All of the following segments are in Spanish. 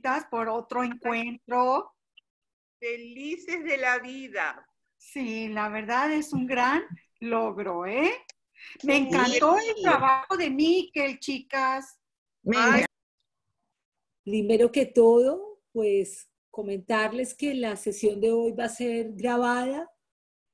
contentas por otro encuentro. Felices de la vida. Sí, la verdad es un gran logro, ¿eh? Me encantó el trabajo de Miquel, chicas. Primero que todo, pues comentarles que la sesión de hoy va a ser grabada.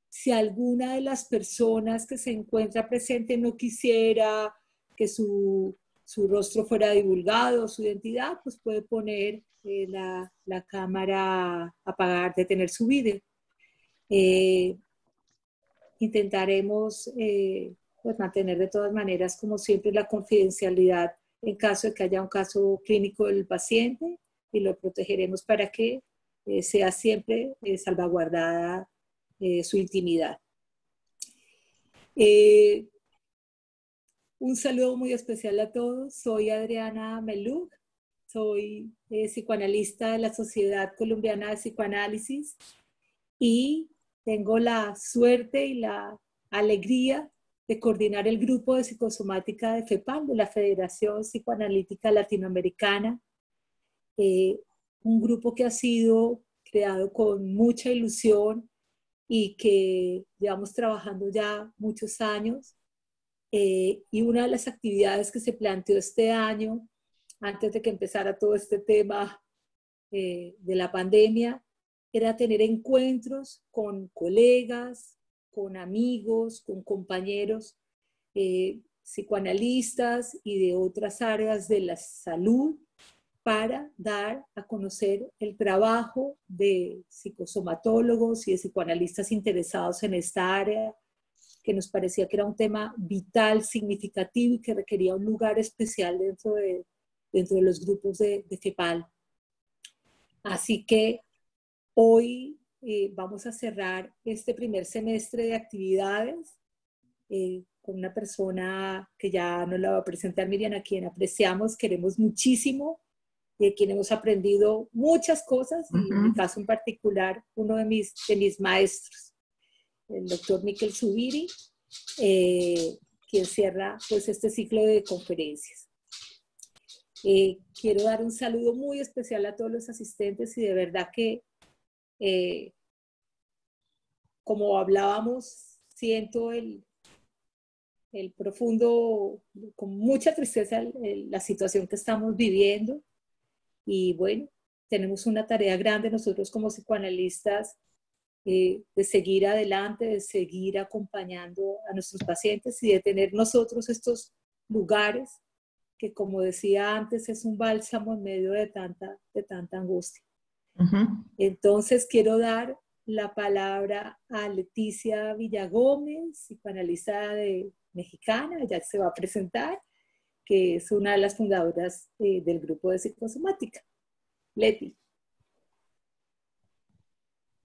Si alguna de las personas que se encuentra presente no quisiera que su rostro fuera divulgado, su identidad, pues puede poner la cámara, apagar, detener su vídeo. Intentaremos pues mantener de todas maneras, como siempre, la confidencialidad en caso de que haya un caso clínico del paciente, y lo protegeremos para que sea siempre salvaguardada su intimidad. Un saludo muy especial a todos. Soy Adriana Melug, soy psicoanalista de la Sociedad Colombiana de Psicoanálisis y tengo la suerte y la alegría de coordinar el grupo de psicosomática de FEPAL, de la Federación Psicoanalítica Latinoamericana, un grupo que ha sido creado con mucha ilusión y que llevamos trabajando ya muchos años. Y una de las actividades que se planteó este año, antes de que empezara todo este tema de la pandemia, era tener encuentros con colegas, con amigos, con compañeros psicoanalistas y de otras áreas de la salud, para dar a conocer el trabajo de psicosomatólogos y de psicoanalistas interesados en esta área, que nos parecía que era un tema vital, significativo y que requería un lugar especial dentro de los grupos de FEPAL. Así que hoy vamos a cerrar este primer semestre de actividades con una persona que ya nos la va a presentar Miriam, a quien apreciamos, queremos muchísimo, y de quien hemos aprendido muchas cosas, y en mi caso en particular, uno de mis maestros, el doctor Miquel Zubiri, quien cierra pues este ciclo de conferencias. Quiero dar un saludo muy especial a todos los asistentes, y de verdad que, como hablábamos, siento el profundo, con mucha tristeza, la situación que estamos viviendo. Y bueno, tenemos una tarea grande nosotros como psicoanalistas, de seguir adelante, de seguir acompañando a nuestros pacientes y de tener nosotros estos lugares que, como decía antes, es un bálsamo en medio de tanta angustia. Entonces quiero dar la palabra a Leticia Villagómez, psicoanalista mexicana, ya se va a presentar, que es una de las fundadoras del grupo de psicosomática. Leti.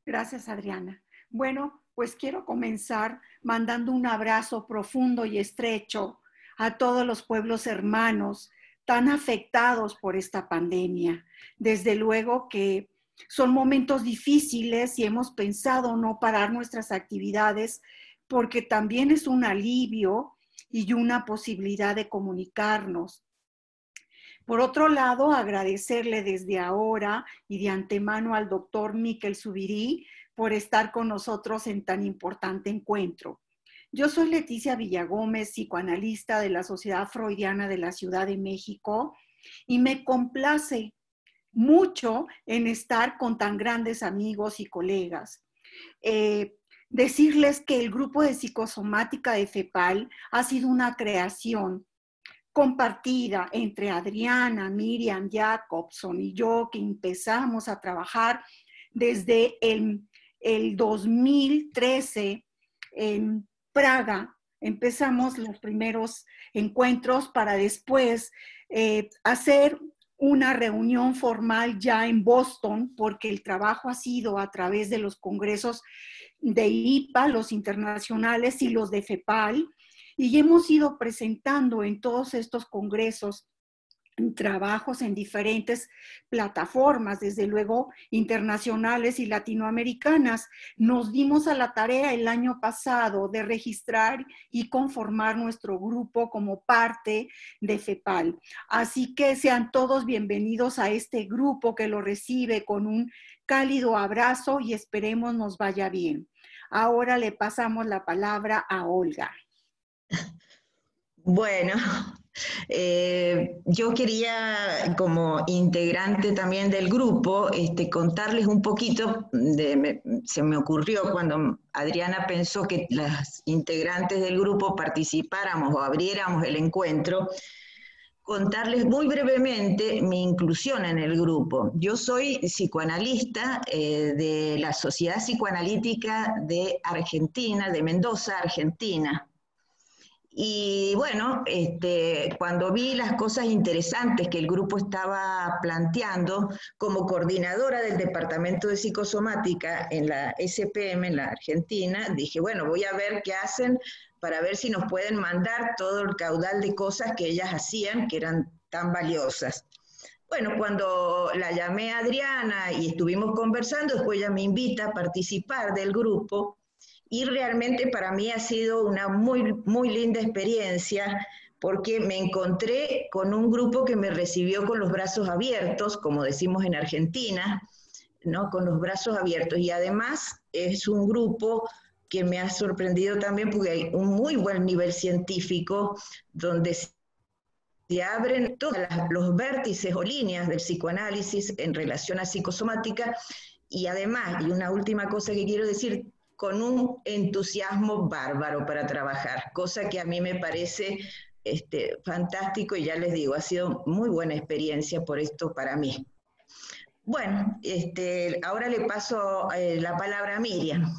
Gracias, Adriana. Bueno, pues quiero comenzar mandando un abrazo profundo y estrecho a todos los pueblos hermanos tan afectados por esta pandemia. Desde luego que son momentos difíciles y hemos pensado no parar nuestras actividades, porque también es un alivio y una posibilidad de comunicarnos. Por otro lado, agradecerle desde ahora y de antemano al doctor Miquel Zubiri por estar con nosotros en tan importante encuentro. Yo soy Leticia Villagómez, psicoanalista de la Sociedad Freudiana de la Ciudad de México, y me complace mucho en estar con tan grandes amigos y colegas. Decirles que el grupo de psicosomática de FEPAL ha sido una creación compartida entre Adriana, Miriam Jacobson y yo, que empezamos a trabajar desde el 2013 en Praga. Empezamos los primeros encuentros para después hacer una reunión formal ya en Boston, porque el trabajo ha sido a través de los congresos de IPA, los internacionales, y los de FEPAL, y hemos ido presentando en todos estos congresos trabajos en diferentes plataformas, desde luego internacionales y latinoamericanas. Nos dimos a la tarea el año pasado de registrar y conformar nuestro grupo como parte de FEPAL. Así que sean todos bienvenidos a este grupo que lo recibe con un cálido abrazo y esperemos nos vaya bien. Ahora le pasamos la palabra a Olga. Bueno, yo quería, como integrante también del grupo, contarles un poquito, se me ocurrió cuando Adriana pensó que las integrantes del grupo participáramos o abriéramos el encuentro, contarles muy brevemente mi inclusión en el grupo. Yo soy psicoanalista de la Sociedad Psicoanalítica de Argentina, de Mendoza, Argentina. Y bueno, cuando vi las cosas interesantes que el grupo estaba planteando, como coordinadora del Departamento de Psicosomática en la SPM, en la Argentina, dije, bueno, voy a ver qué hacen para ver si nos pueden mandar todo el caudal de cosas que ellas hacían, que eran tan valiosas. Bueno, cuando la llamé a Adriana y estuvimos conversando, después ella me invita a participar del grupo. Y realmente para mí ha sido una muy, muy linda experiencia porque me encontré con un grupo que me recibió con los brazos abiertos, como decimos en Argentina, ¿no? Con los brazos abiertos. Y además es un grupo que me ha sorprendido también porque hay un muy buen nivel científico donde se abren todos los vértices o líneas del psicoanálisis en relación a psicosomática y además, y una última cosa que quiero decir, con un entusiasmo bárbaro para trabajar, cosa que a mí me parece fantástico y ya les digo, ha sido muy buena experiencia por esto para mí. Bueno, ahora le paso la palabra a Miriam.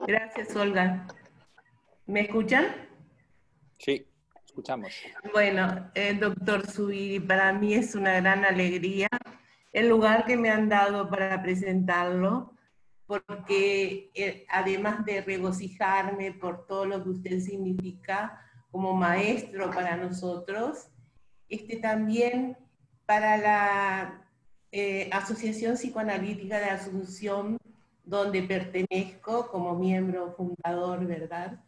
Gracias, Olga. ¿Me escuchan? Sí, escuchamos. Bueno, doctor Zubiri, para mí es una gran alegría el lugar que me han dado para presentarlo, porque además de regocijarme por todo lo que usted significa como maestro para nosotros, también para la Asociación Psicoanalítica de Asunción, donde pertenezco como miembro fundador, ¿verdad?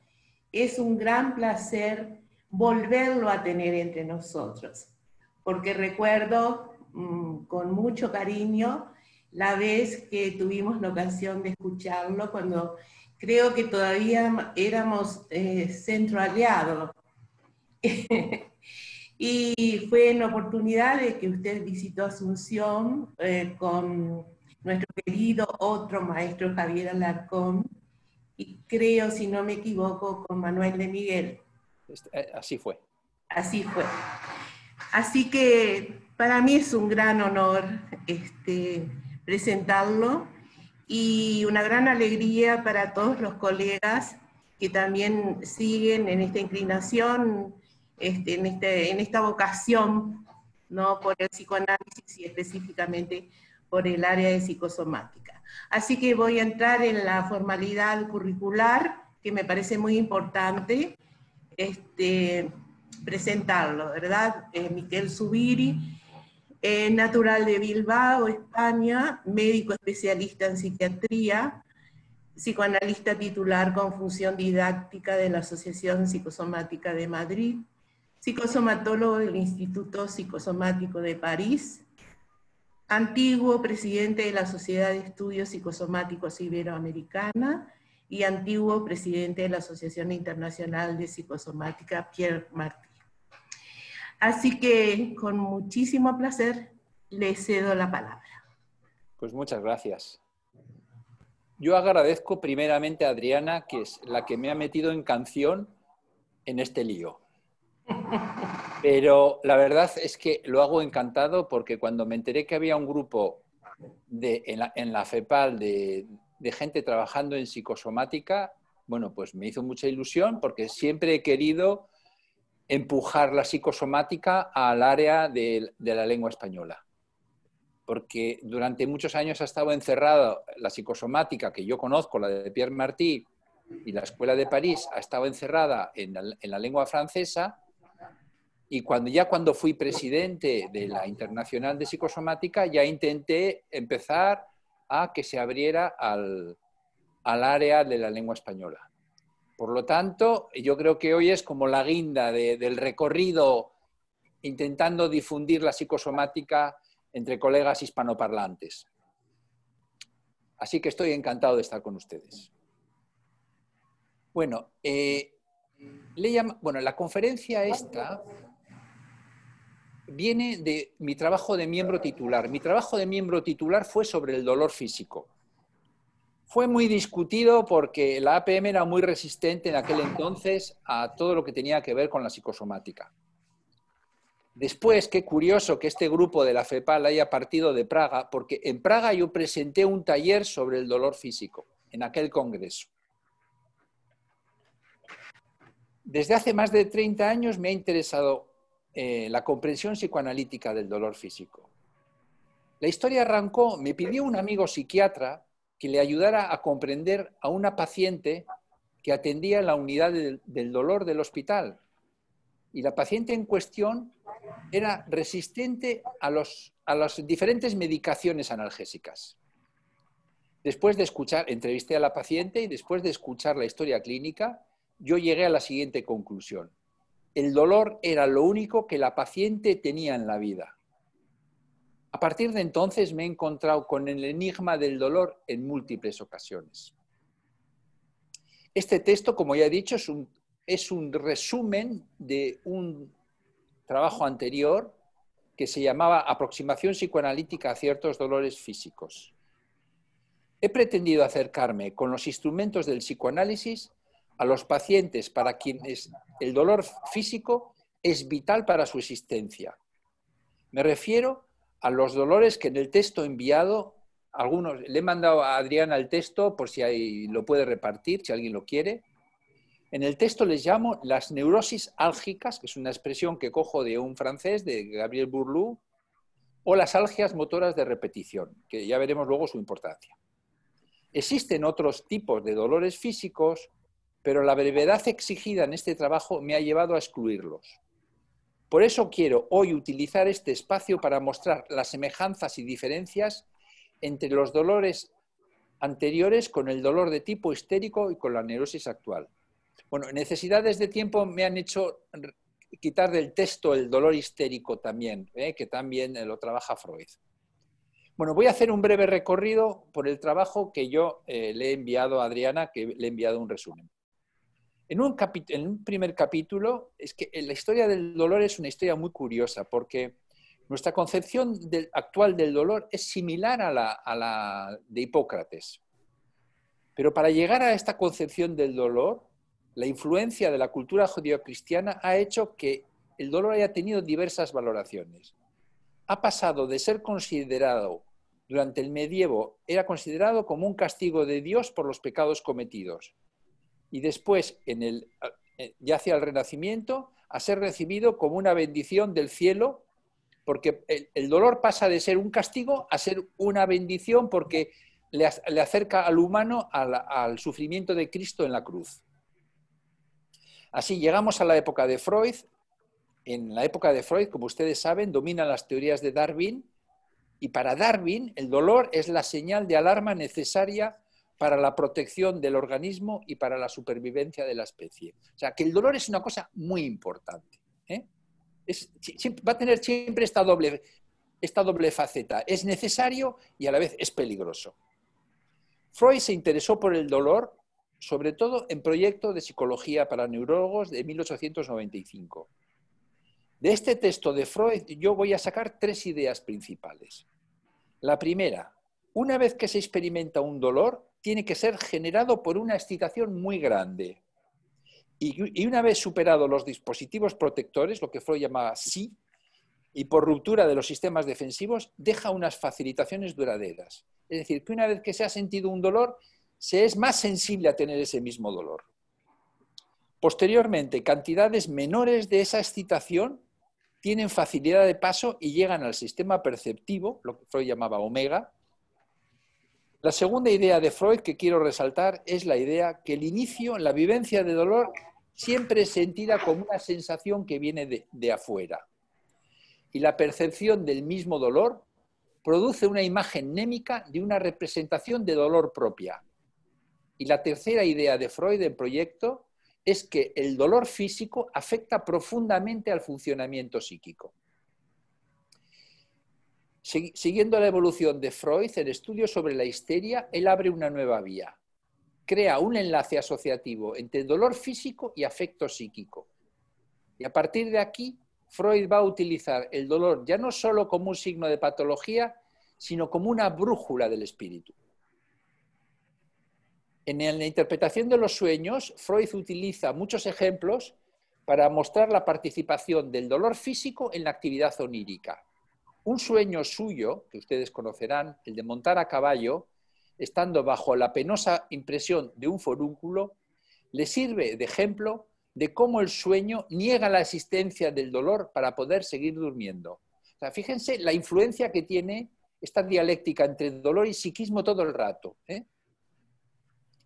Es un gran placer volverlo a tener entre nosotros, porque recuerdo con mucho cariño la vez que tuvimos la ocasión de escucharlo, cuando creo que todavía éramos centro aliado. Y fue en oportunidad de que usted visitó Asunción con nuestro querido otro maestro Javier Alarcón, y creo, si no me equivoco, con Manuel de Miguel. Así fue. Así fue. Así que para mí es un gran honor presentarlo y una gran alegría para todos los colegas que también siguen en esta inclinación, en esta vocación, ¿no?, por el psicoanálisis y específicamente por el área de psicosomática. Así que voy a entrar en la formalidad curricular, que me parece muy importante presentarlo, ¿verdad? Miquel Zubiri, natural de Bilbao, España, médico especialista en psiquiatría, psicoanalista titular con función didáctica de la Asociación Psicosomática de Madrid, psicosomatólogo del Instituto Psicosomático de París, antiguo presidente de la Sociedad de Estudios Psicosomáticos Iberoamericana y antiguo presidente de la Asociación Internacional de Psicosomática Pierre Martí. Así que con muchísimo placer le cedo la palabra. Pues muchas gracias. Yo agradezco primeramente a Adriana, que es la que me ha metido en canción en este lío. Pero la verdad es que lo hago encantado porque cuando me enteré que había un grupo en la FEPAL de gente trabajando en psicosomática, bueno, pues me hizo mucha ilusión porque siempre he querido empujar la psicosomática al área de la lengua española. porque durante muchos años ha estado encerrada la psicosomática, que yo conozco, la de Pierre Martí, y la Escuela de París, ha estado encerrada en la lengua francesa, y cuando fui presidente de la Internacional de Psicosomática, ya intenté empezar a que se abriera al área de la lengua española. Por lo tanto, yo creo que hoy es como la guinda del recorrido intentando difundir la psicosomática entre colegas hispanoparlantes. Así que estoy encantado de estar con ustedes. Bueno, la conferencia esta viene de mi trabajo de miembro titular. Mi trabajo de miembro titular fue sobre el dolor físico. Fue muy discutido porque la APM era muy resistente en aquel entonces a todo lo que tenía que ver con la psicosomática. Después, qué curioso que este grupo de la FEPAL haya partido de Praga, porque en Praga yo presenté un taller sobre el dolor físico, en aquel congreso. Desde hace más de 30 años me ha interesado la comprensión psicoanalítica del dolor físico. La historia arrancó, me pidió un amigo psiquiatra que le ayudara a comprender a una paciente que atendía en la unidad del dolor del hospital. Y la paciente en cuestión era resistente a las diferentes medicaciones analgésicas. Después de escuchar, entrevisté a la paciente y después de escuchar la historia clínica, yo llegué a la siguiente conclusión. El dolor era lo único que la paciente tenía en la vida. A partir de entonces me he encontrado con el enigma del dolor en múltiples ocasiones. Este texto, como ya he dicho, es un resumen de un trabajo anterior que se llamaba Aproximación psicoanalítica a ciertos dolores físicos. He pretendido acercarme con los instrumentos del psicoanálisis a los pacientes para quienes el dolor físico es vital para su existencia. Me refiero a los dolores que en el texto enviado, algunos, le he mandado a Adriana el texto por si lo puede repartir, si alguien lo quiere. En el texto les llamo las neurosis álgicas, que es una expresión que cojo de un francés, de Gabriel Bourlou, o las algias motoras de repetición, que ya veremos luego su importancia. Existen otros tipos de dolores físicos, pero la brevedad exigida en este trabajo me ha llevado a excluirlos. Por eso quiero hoy utilizar este espacio para mostrar las semejanzas y diferencias entre los dolores anteriores con el dolor de tipo histérico y con la neurosis actual. Bueno, necesidades de tiempo me han hecho quitar del texto el dolor histérico también, que también lo trabaja Freud. Bueno, voy a hacer un breve recorrido por el trabajo que yo le he enviado a Adriana, que le he enviado un resumen. En un primer capítulo, es que la historia del dolor es una historia muy curiosa, porque nuestra concepción actual del dolor es similar a la de Hipócrates. Pero para llegar a esta concepción del dolor, la influencia de la cultura judeocristiana ha hecho que el dolor haya tenido diversas valoraciones. Ha pasado de ser considerado, durante el medievo, era considerado como un castigo de Dios por los pecados cometidos. Y después, ya hacia el Renacimiento, a ser recibido como una bendición del cielo, porque el dolor pasa de ser un castigo a ser una bendición porque le acerca al humano al sufrimiento de Cristo en la cruz. Así llegamos a la época de Freud. En la época de Freud, como ustedes saben, dominan las teorías de Darwin, y para Darwin el dolor es la señal de alarma necesaria para la protección del organismo y para la supervivencia de la especie. O sea, que el dolor es una cosa muy importante. Va a tener siempre esta doble faceta. Es necesario y a la vez es peligroso. Freud se interesó por el dolor, sobre todo en proyectos de psicología para neurólogos de 1895. De este texto de Freud yo voy a sacar 3 ideas principales. La primera, una vez que se experimenta un dolor, tiene que ser generado por una excitación muy grande. Y una vez superados los dispositivos protectores, lo que Freud llamaba sí, y por ruptura de los sistemas defensivos, deja unas facilitaciones duraderas. Es decir, que una vez que se ha sentido un dolor, se es más sensible a tener ese mismo dolor. Posteriormente, cantidades menores de esa excitación tienen facilidad de paso y llegan al sistema perceptivo, lo que Freud llamaba omega. La segunda idea de Freud que quiero resaltar es la idea que el inicio, la vivencia de dolor, siempre es sentida como una sensación que viene de afuera. Y la percepción del mismo dolor produce una imagen mnémica de una representación de dolor propia. Y la tercera idea de Freud en proyecto es que el dolor físico afecta profundamente al funcionamiento psíquico. Siguiendo la evolución de Freud, el estudio sobre la histeria, él abre una nueva vía. Crea un enlace asociativo entre dolor físico y afecto psíquico. Y a partir de aquí, Freud va a utilizar el dolor ya no solo como un signo de patología, sino como una brújula del espíritu. En la interpretación de los sueños, Freud utiliza muchos ejemplos para mostrar la participación del dolor físico en la actividad onírica. Un sueño suyo, que ustedes conocerán, el de montar a caballo, estando bajo la penosa impresión de un forúnculo, le sirve de ejemplo de cómo el sueño niega la existencia del dolor para poder seguir durmiendo. O sea, fíjense la influencia que tiene esta dialéctica entre dolor y psiquismo todo el rato, ¿eh?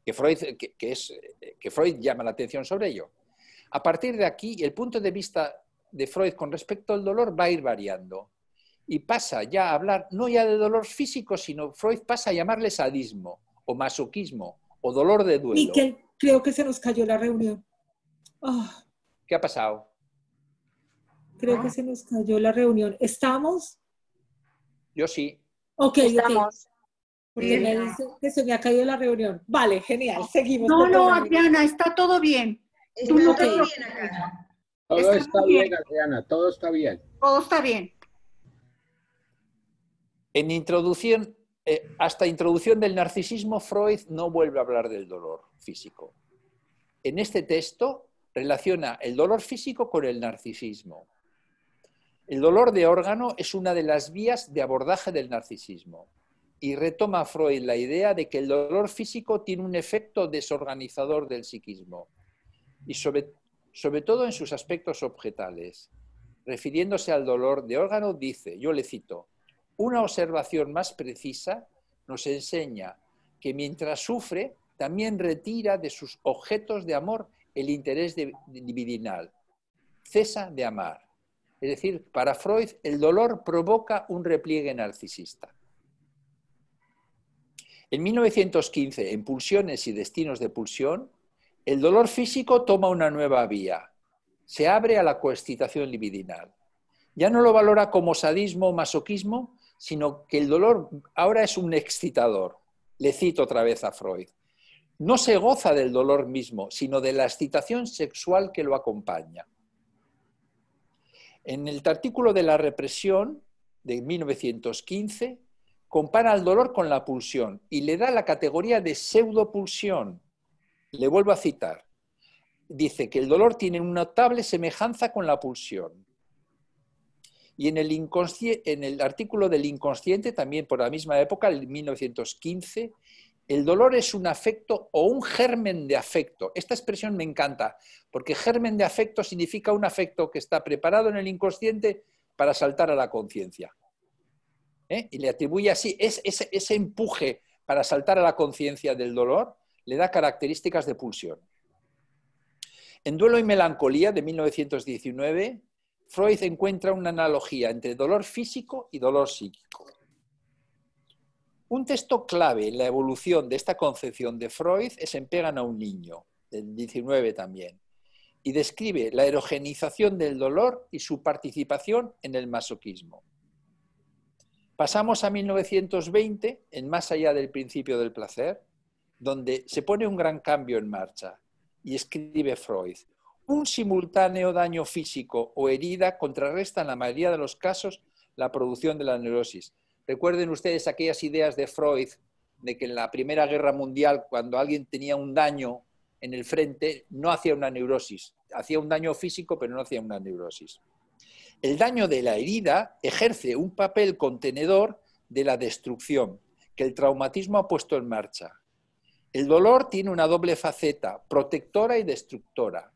Que Freud llama la atención sobre ello. A partir de aquí, el punto de vista de Freud con respecto al dolor va a ir variando y pasa ya a hablar no ya de dolor físico, sino Freud pasa a llamarle sadismo o masoquismo o dolor de duelo. Miquel, creo que se nos cayó la reunión. Oh, ¿Qué ha pasado? creo que se nos cayó la reunión. ¿Estamos? Yo sí. Ok, Estamos. Porque me dice que se me ha caído la reunión. Vale, genial, seguimos. No, perdóname. Adriana, está todo bien. Está no todo te bien acá. Todo Está está muy bien, bien. Adriana, todo está bien. Todo está bien. En introducción, hasta introducción del narcisismo, Freud no vuelve a hablar del dolor físico. En este texto relaciona el dolor físico con el narcisismo. El dolor de órgano es una de las vías de abordaje del narcisismo y retoma Freud la idea de que el dolor físico tiene un efecto desorganizador del psiquismo y sobre todo en sus aspectos objetales. Refiriéndose al dolor de órgano dice, yo le cito, una observación más precisa nos enseña que mientras sufre también retira de sus objetos de amor el interés libidinal. Cesa de amar. Es decir, para Freud el dolor provoca un repliegue narcisista. En 1915, en Pulsiones y destinos de pulsión, el dolor físico toma una nueva vía. Se abre a la coexcitación libidinal. Ya no lo valora como sadismo o masoquismo, sino que el dolor ahora es un excitador. Le cito otra vez a Freud. No se goza del dolor mismo, sino de la excitación sexual que lo acompaña. En el artículo de la represión de 1915, compara el dolor con la pulsión y le da la categoría de pseudopulsión. Le vuelvo a citar. Dice que el dolor tiene una notable semejanza con la pulsión. Y en el artículo del inconsciente, también por la misma época, en 1915, el dolor es un afecto o un germen de afecto. Esta expresión me encanta, porque germen de afecto significa un afecto que está preparado en el inconsciente para saltar a la conciencia. Y le atribuye así, ese empuje para saltar a la conciencia del dolor, le da características de pulsión. En Duelo y Melancolía, de 1919, Freud encuentra una analogía entre dolor físico y dolor psíquico. Un texto clave en la evolución de esta concepción de Freud es En Pegan a un niño, del 19 también, y describe la erogenización del dolor y su participación en el masoquismo. Pasamos a 1920, en Más allá del principio del placer, donde se pone un gran cambio en marcha, y escribe Freud, un simultáneo daño físico o herida contrarresta en la mayoría de los casos la producción de la neurosis. Recuerden ustedes aquellas ideas de Freud de que en la Primera Guerra Mundial, cuando alguien tenía un daño en el frente, no hacía una neurosis. Hacía un daño físico, pero no hacía una neurosis. El daño de la herida ejerce un papel contenedor de la destrucción que el traumatismo ha puesto en marcha. El dolor tiene una doble faceta, protectora y destructora.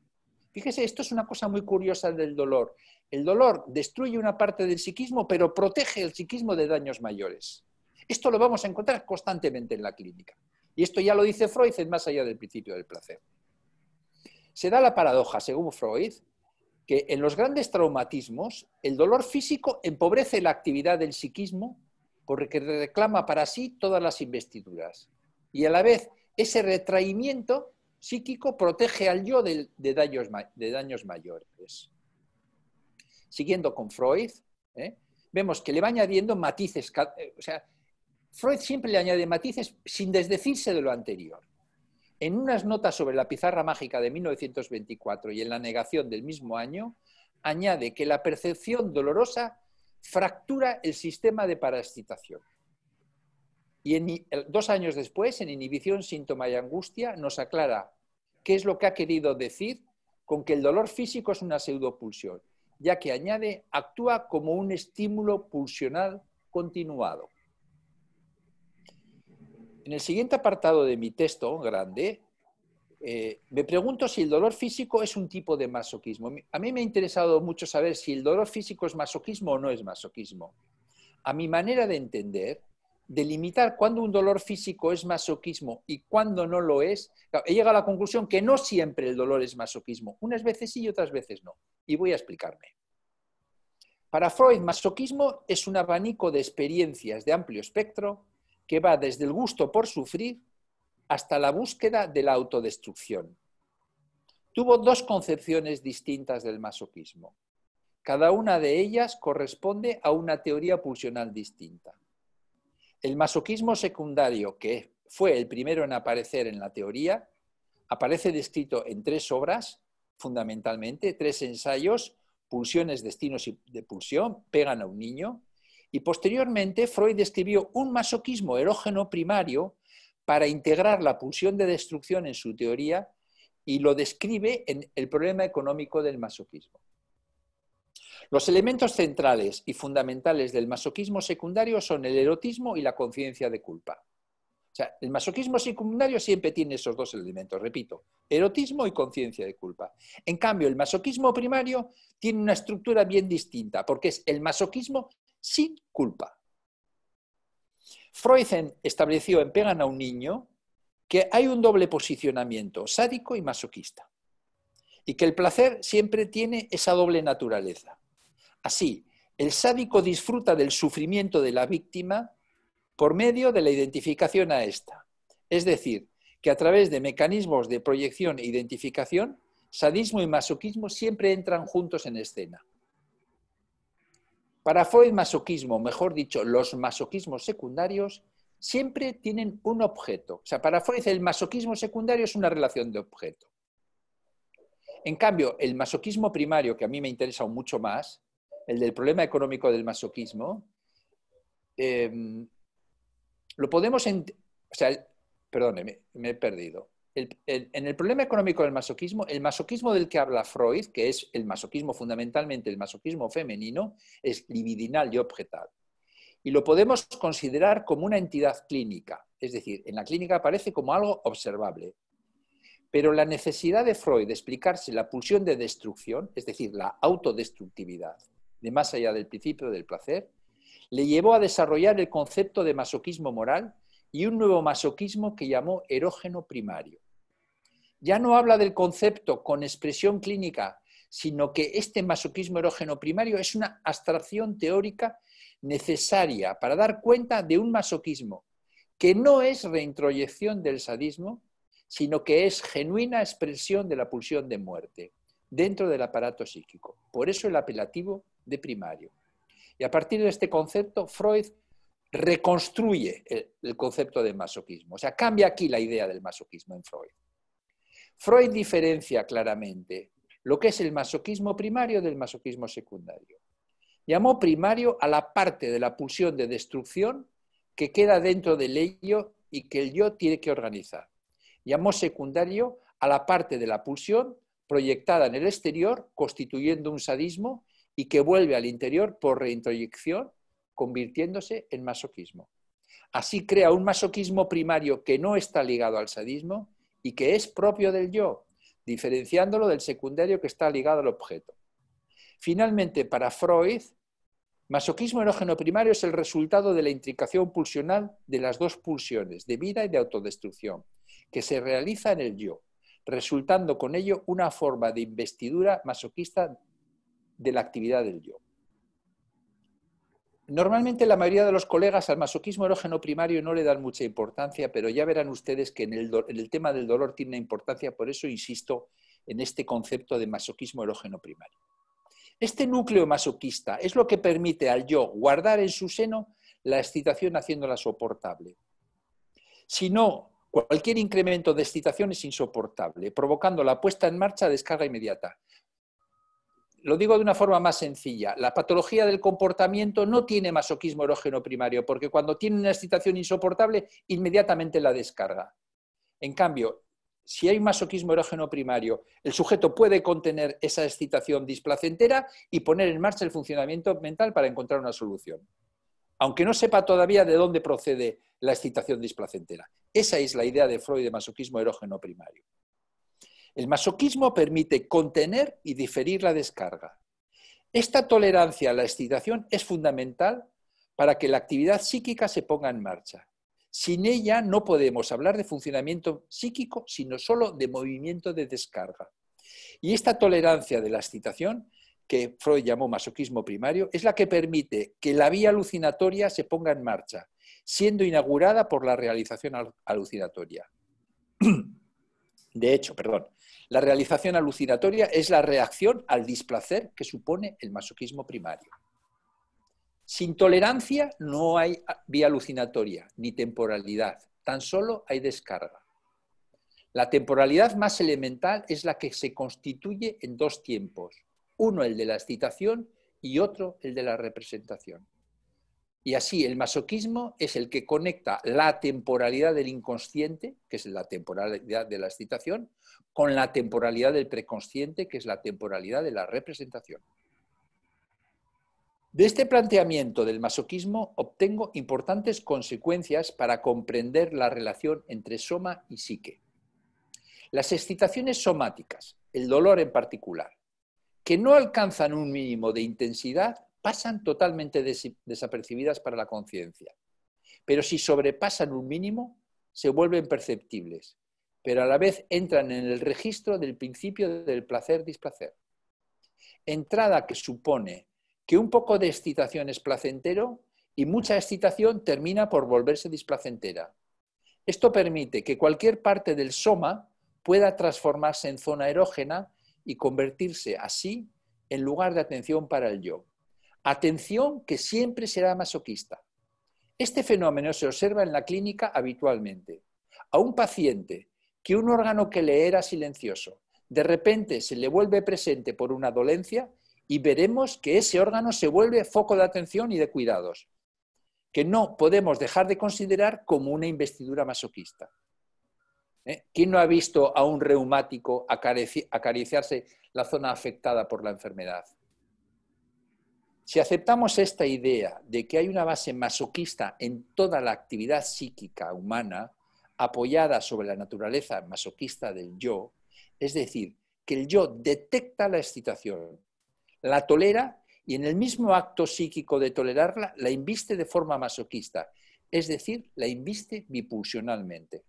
Fíjese, esto es una cosa muy curiosa del dolor, El dolor destruye una parte del psiquismo, pero protege el psiquismo de daños mayores. Esto lo vamos a encontrar constantemente en la clínica. Y esto ya lo dice Freud en Más allá del principio del placer. Se da la paradoja, según Freud, que en los grandes traumatismos el dolor físico empobrece la actividad del psiquismo porque reclama para sí todas las investiduras. Y a la vez ese retraimiento psíquico protege al yo de daños mayores. Siguiendo con Freud, vemos que le va añadiendo matices. O sea, Freud siempre le añade matices sin desdecirse de lo anterior. En unas notas sobre la pizarra mágica de 1924 y en la negación del mismo año, añade que la percepción dolorosa fractura el sistema de parasitación. Y 2 años después, en Inhibición, síntoma y angustia, nos aclara qué es lo que ha querido decir con que el dolor físico es una pseudopulsión, ya que añade, actúa como un estímulo pulsional continuado. En el siguiente apartado de mi texto grande, me pregunto si el dolor físico es un tipo de masoquismo. A mí me ha interesado mucho saber si el dolor físico es masoquismo o no es masoquismo. A mi manera de entender, delimitar cuándo un dolor físico es masoquismo y cuándo no lo es, he llegado a la conclusión que no siempre el dolor es masoquismo. Unas veces sí y otras veces no. Y voy a explicarme. Para Freud, masoquismo es un abanico de experiencias de amplio espectro que va desde el gusto por sufrir hasta la búsqueda de la autodestrucción. Tuvo 2 concepciones distintas del masoquismo. Cada una de ellas corresponde a una teoría pulsional distinta. El masoquismo secundario, que fue el primero en aparecer en la teoría, aparece descrito en 3 obras, fundamentalmente, 3 ensayos, Pulsiones, Destinos y de Pulsión, Pegan a un niño, y posteriormente Freud describió un masoquismo erógeno primario para integrar la pulsión de destrucción en su teoría y lo describe en El problema económico del masoquismo. Los elementos centrales y fundamentales del masoquismo secundario son el erotismo y la conciencia de culpa. O sea, el masoquismo secundario siempre tiene esos 2 elementos, repito, erotismo y conciencia de culpa. En cambio, el masoquismo primario tiene una estructura bien distinta, porque es el masoquismo sin culpa. Freud estableció en Pegan a un niño que hay un doble posicionamiento, sádico y masoquista, y que el placer siempre tiene esa doble naturaleza. Así, el sádico disfruta del sufrimiento de la víctima por medio de la identificación a esta. Es decir, que a través de mecanismos de proyección e identificación, sadismo y masoquismo siempre entran juntos en escena. Para Freud, masoquismo, mejor dicho, los masoquismos secundarios, siempre tienen un objeto. O sea, para Freud el masoquismo secundario es una relación de objeto. En cambio, el masoquismo primario, que a mí me interesa mucho más, el del problema económico del masoquismo, lo podemos... Perdón, me he perdido. En el problema económico del masoquismo, el masoquismo del que habla Freud, que es el masoquismo fundamentalmente, el masoquismo femenino, es libidinal y objetal. Y lo podemos considerar como una entidad clínica, es decir, en la clínica aparece como algo observable. Pero la necesidad de Freud de explicarse la pulsión de destrucción, es decir, la autodestructividad, de más allá del principio del placer, le llevó a desarrollar el concepto de masoquismo moral y un nuevo masoquismo que llamó erógeno primario. Ya no habla del concepto con expresión clínica, sino que este masoquismo erógeno primario es una abstracción teórica necesaria para dar cuenta de un masoquismo que no es reintroyección del sadismo, sino que es genuina expresión de la pulsión de muerte dentro del aparato psíquico. Por eso el apelativo de primario. Y a partir de este concepto, Freud reconstruye el concepto de masoquismo. O sea, cambia aquí la idea del masoquismo en Freud. Freud diferencia claramente lo que es el masoquismo primario del masoquismo secundario. Llamó primario a la parte de la pulsión de destrucción que queda dentro del ello y que el yo tiene que organizar. Llamó secundario a la parte de la pulsión proyectada en el exterior, constituyendo un sadismo y que vuelve al interior por reintroyección, convirtiéndose en masoquismo. Así crea un masoquismo primario que no está ligado al sadismo y que es propio del yo, diferenciándolo del secundario que está ligado al objeto. Finalmente, para Freud, masoquismo erógeno primario es el resultado de la intricación pulsional de las dos pulsiones, de vida y de autodestrucción, que se realiza en el yo, resultando con ello una forma de investidura masoquista de la actividad del yo. Normalmente la mayoría de los colegas al masoquismo erógeno primario no le dan mucha importancia, pero ya verán ustedes que en el tema del dolor tiene una importancia, por eso insisto en este concepto de masoquismo erógeno primario. Este núcleo masoquista es lo que permite al yo guardar en su seno la excitación haciéndola soportable. Si no, cualquier incremento de excitación es insoportable, provocando la puesta en marcha de descarga inmediata. Lo digo de una forma más sencilla. La patología del comportamiento no tiene masoquismo erógeno primario, porque cuando tiene una excitación insoportable, inmediatamente la descarga. En cambio, si hay masoquismo erógeno primario, el sujeto puede contener esa excitación displacentera y poner en marcha el funcionamiento mental para encontrar una solución, aunque no sepa todavía de dónde procede la excitación displacentera. Esa es la idea de Freud de masoquismo erógeno primario. El masoquismo permite contener y diferir la descarga. Esta tolerancia a la excitación es fundamental para que la actividad psíquica se ponga en marcha. Sin ella no podemos hablar de funcionamiento psíquico, sino solo de movimiento de descarga. Y esta tolerancia de la excitación, que Freud llamó masoquismo primario, es la que permite que la vía alucinatoria se ponga en marcha, siendo inaugurada por la realización alucinatoria. De hecho, la realización alucinatoria es la reacción al displacer que supone el masoquismo primario. Sin tolerancia no hay vía alucinatoria ni temporalidad, tan solo hay descarga. La temporalidad más elemental es la que se constituye en dos tiempos, uno el de la excitación y otro el de la representación. Y así el masoquismo es el que conecta la temporalidad del inconsciente, que es la temporalidad de la excitación, con la temporalidad del preconsciente, que es la temporalidad de la representación. De este planteamiento del masoquismo obtengo importantes consecuencias para comprender la relación entre soma y psique. Las excitaciones somáticas, el dolor en particular, que no alcanzan un mínimo de intensidad, pasan totalmente desapercibidas para la conciencia. Pero si sobrepasan un mínimo, se vuelven perceptibles, pero a la vez entran en el registro del principio del placer-displacer. Entrada que supone que un poco de excitación es placentero y mucha excitación termina por volverse displacentera. Esto permite que cualquier parte del soma pueda transformarse en zona erógena y convertirse así en lugar de atención para el yo. Atención que siempre será masoquista. Este fenómeno se observa en la clínica habitualmente. A un paciente que un órgano que le era silencioso de repente se le vuelve presente por una dolencia y veremos que ese órgano se vuelve foco de atención y de cuidados, que no podemos dejar de considerar como una investidura masoquista. ¿Quién no ha visto a un reumático acariciarse la zona afectada por la enfermedad? Si aceptamos esta idea de que hay una base masoquista en toda la actividad psíquica humana, apoyada sobre la naturaleza masoquista del yo, es decir, que el yo detecta la excitación, la tolera y en el mismo acto psíquico de tolerarla, la inviste de forma masoquista, es decir, la inviste bipulsionalmente.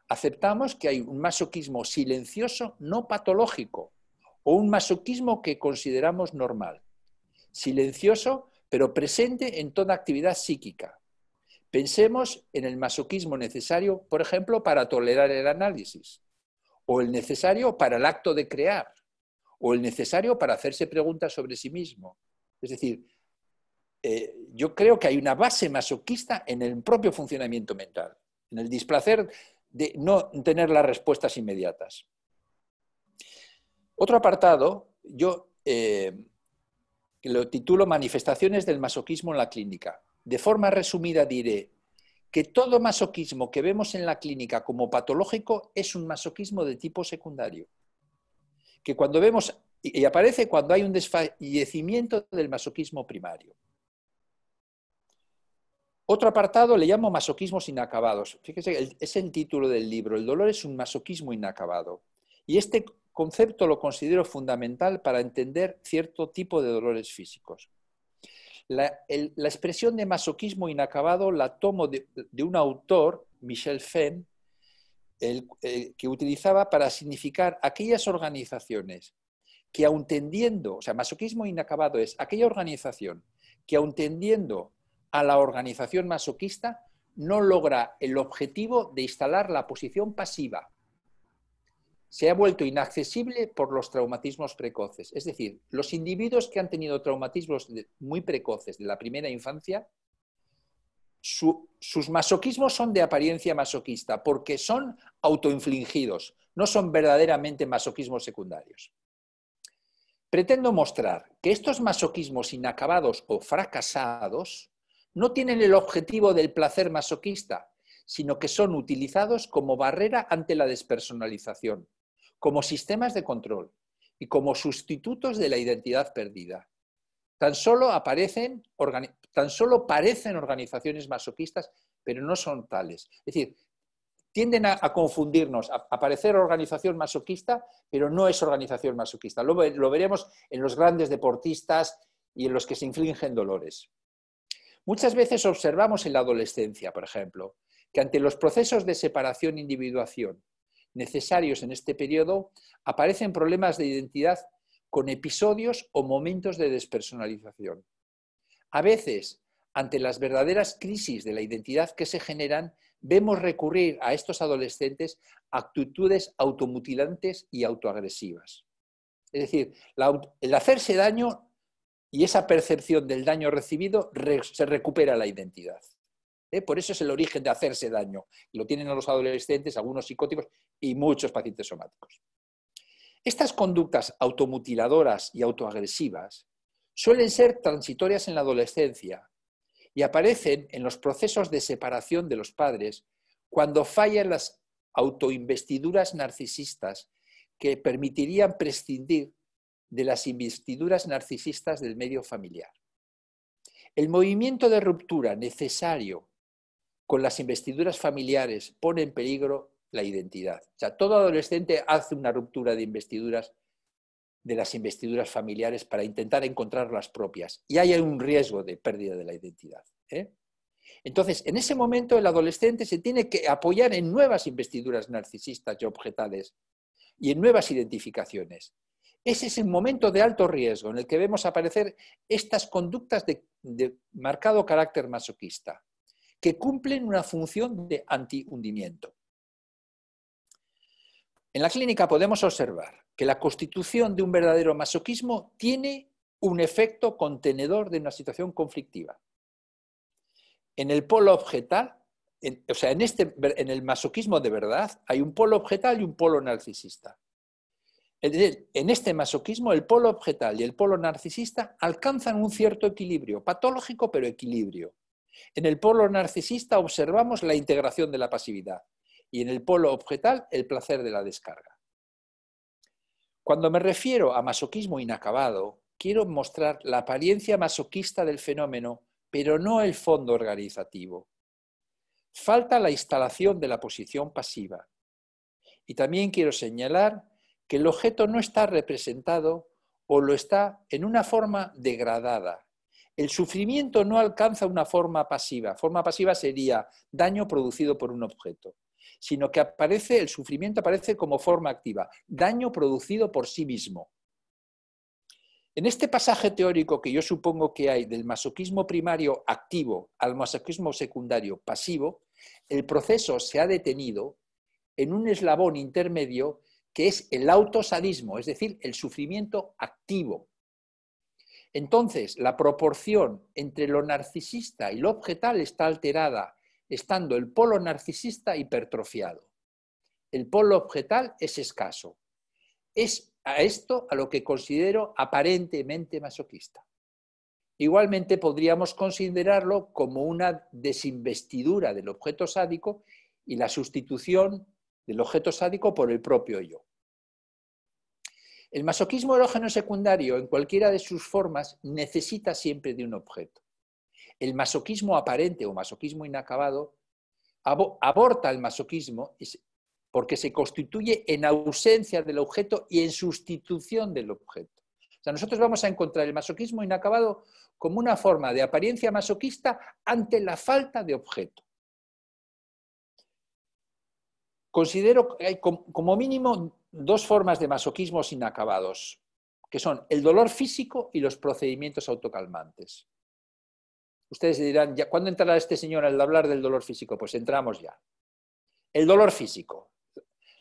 Aceptamos que hay un masoquismo silencioso no patológico o un masoquismo que consideramos normal. Silencioso, pero presente en toda actividad psíquica. Pensemos en el masoquismo necesario, por ejemplo, para tolerar el análisis, o el necesario para el acto de crear, o el necesario para hacerse preguntas sobre sí mismo. Es decir, yo creo que hay una base masoquista en el propio funcionamiento mental, en el displacer de no tener las respuestas inmediatas. Otro apartado, yo lo titulo Manifestaciones del masoquismo en la clínica. De forma resumida diré que todo masoquismo que vemos en la clínica como patológico es un masoquismo de tipo secundario. Que cuando vemos, y aparece cuando hay un desfallecimiento del masoquismo primario. Otro apartado le llamo masoquismos inacabados. Fíjese, es el título del libro. El dolor es un masoquismo inacabado. Y este concepto lo considero fundamental para entender cierto tipo de dolores físicos. La expresión de masoquismo inacabado la tomo de un autor, Michel Fenn, que utilizaba para significar aquellas organizaciones que aun tendiendo, o sea, masoquismo inacabado es aquella organización que aun tendiendo a la organización masoquista no logra el objetivo de instalar la posición pasiva. Se ha vuelto inaccesible por los traumatismos precoces. Es decir, los individuos que han tenido traumatismos muy precoces de la primera infancia, sus masoquismos son de apariencia masoquista porque son autoinfligidos, no son verdaderamente masoquismos secundarios. Pretendo mostrar que estos masoquismos inacabados o fracasados no tienen el objetivo del placer masoquista, sino que son utilizados como barrera ante la despersonalización, como sistemas de control y como sustitutos de la identidad perdida. Tan solo parecen organizaciones masoquistas, pero no son tales. Es decir, tienden a confundirnos, a parecer organización masoquista, pero no es organización masoquista. Lo veremos en los grandes deportistas y en los que se infligen dolores. Muchas veces observamos en la adolescencia, por ejemplo, que ante los procesos de separación e individuación necesarios en este periodo, aparecen problemas de identidad con episodios o momentos de despersonalización. A veces, ante las verdaderas crisis de la identidad que se generan, vemos recurrir a estos adolescentes a actitudes automutilantes y autoagresivas. Es decir, el hacerse daño y esa percepción del daño recibido se recupera la identidad. Por eso es el origen de hacerse daño. Lo tienen los adolescentes, algunos psicóticos y muchos pacientes somáticos. Estas conductas automutiladoras y autoagresivas suelen ser transitorias en la adolescencia y aparecen en los procesos de separación de los padres cuando fallan las autoinvestiduras narcisistas que permitirían prescindir de las investiduras narcisistas del medio familiar. El movimiento de ruptura necesario con las investiduras familiares pone en peligro la identidad. O sea, todo adolescente hace una ruptura de investiduras, de las investiduras familiares para intentar encontrar las propias. Y hay un riesgo de pérdida de la identidad. Entonces, en ese momento el adolescente se tiene que apoyar en nuevas investiduras narcisistas y objetales y en nuevas identificaciones. Ese es el momento de alto riesgo en el que vemos aparecer estas conductas de marcado carácter masoquista, que cumplen una función de antihundimiento. En la clínica podemos observar que la constitución de un verdadero masoquismo tiene un efecto contenedor de una situación conflictiva. En el polo objetal, en el masoquismo de verdad, hay un polo objetal y un polo narcisista. En este masoquismo, el polo objetal y el polo narcisista alcanzan un cierto equilibrio, patológico pero equilibrio. En el polo narcisista observamos la integración de la pasividad y en el polo objetal el placer de la descarga. Cuando me refiero a masoquismo inacabado, quiero mostrar la apariencia masoquista del fenómeno, pero no el fondo organizativo. Falta la instalación de la posición pasiva. Y también quiero señalar que el objeto no está representado o lo está en una forma degradada. El sufrimiento no alcanza una forma pasiva. Forma pasiva sería daño producido por un objeto, sino que el sufrimiento aparece como forma activa, daño producido por sí mismo. En este pasaje teórico que yo supongo que hay del masoquismo primario activo al masoquismo secundario pasivo, el proceso se ha detenido en un eslabón intermedio que es el autosadismo, es decir, el sufrimiento activo. Entonces, la proporción entre lo narcisista y lo objetal está alterada, estando el polo narcisista hipertrofiado. El polo objetal es escaso. Es a esto a lo que considero aparentemente masoquista. Igualmente podríamos considerarlo como una desinvestidura del objeto sádico y la sustitución del objeto sádico por el propio yo. El masoquismo erógeno secundario, en cualquiera de sus formas, necesita siempre de un objeto. El masoquismo aparente o masoquismo inacabado aborta el masoquismo porque se constituye en ausencia del objeto y en sustitución del objeto. O sea, nosotros vamos a encontrar el masoquismo inacabado como una forma de apariencia masoquista ante la falta de objeto. Considero que hay como mínimo dos formas de masoquismos inacabados, que son el dolor físico y los procedimientos autocalmantes. Ustedes dirán, ¿cuándo entrará este señor al hablar del dolor físico? Pues entramos ya. El dolor físico.